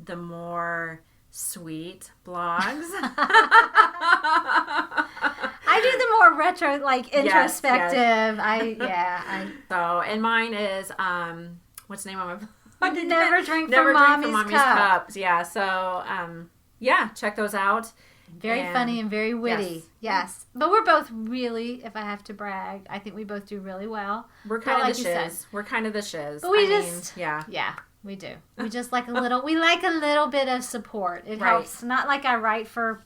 the more sweet blogs. I do the more retro, introspective. yes. So, and mine is what's the name of my Never drink Never from drink Mommy's from Mommy's Cup. Cups. Yeah. So yeah, check those out. Very And- funny and very witty. Yes. But we're both really, if I have to brag, I think we both do really well. We're kind of like the you said. shiz. We're kind of the shiz. But we I just- mean, yeah. Yeah, we do. We just like a little bit of support. It Right. helps. Not like I write for,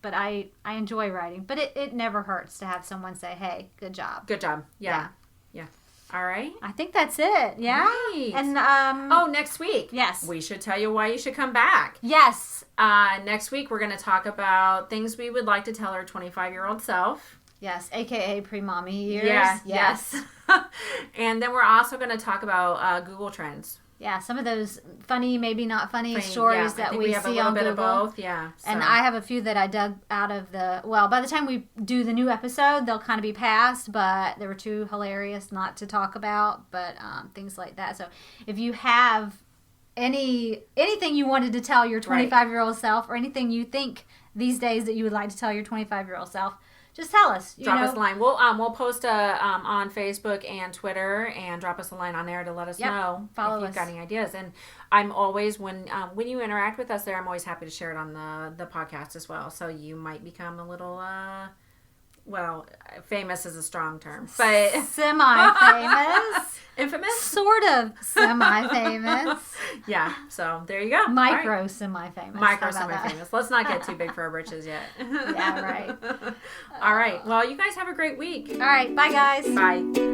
but I enjoy writing. But it never hurts to have someone say, hey, good job. Good job. Yeah. All right. I think that's it. Yeah. Right. And, Next week. yes. We should tell you why you should come back. Yes. Next week, we're going to talk about things we would like to tell our 25-year-old self. Yes. AKA pre-mommy years. Yeah. Yes. And then we're also going to talk about Google Trends. Yeah, some of those funny, maybe not funny Yeah, stories I that think we have see a little on bit Google. of both. Yeah. And so. I have a few that I dug out of by the time we do the new episode, they'll kind of be past, but they were too hilarious not to talk about, but things like that. So if you have anything you wanted to tell your 25-year-old self, or anything you think these days that you would like to tell your 25-year-old self, just tell us. Drop us a line. We'll post on Facebook and Twitter, and drop us a line on there to let us know Follow if you've us. got any ideas. And I'm always when you interact with us there, I'm always happy to share it on the podcast as well. So you might become a little well, famous is a strong term, but semi-famous. Infamous? Sort of semi-famous. Yeah, so there you go. Micro right. semi-famous. Micro semi-famous. Let's not get too big for our britches yet. Yeah, right. All right. Well, you guys have a great week. All right. Bye, guys. Bye.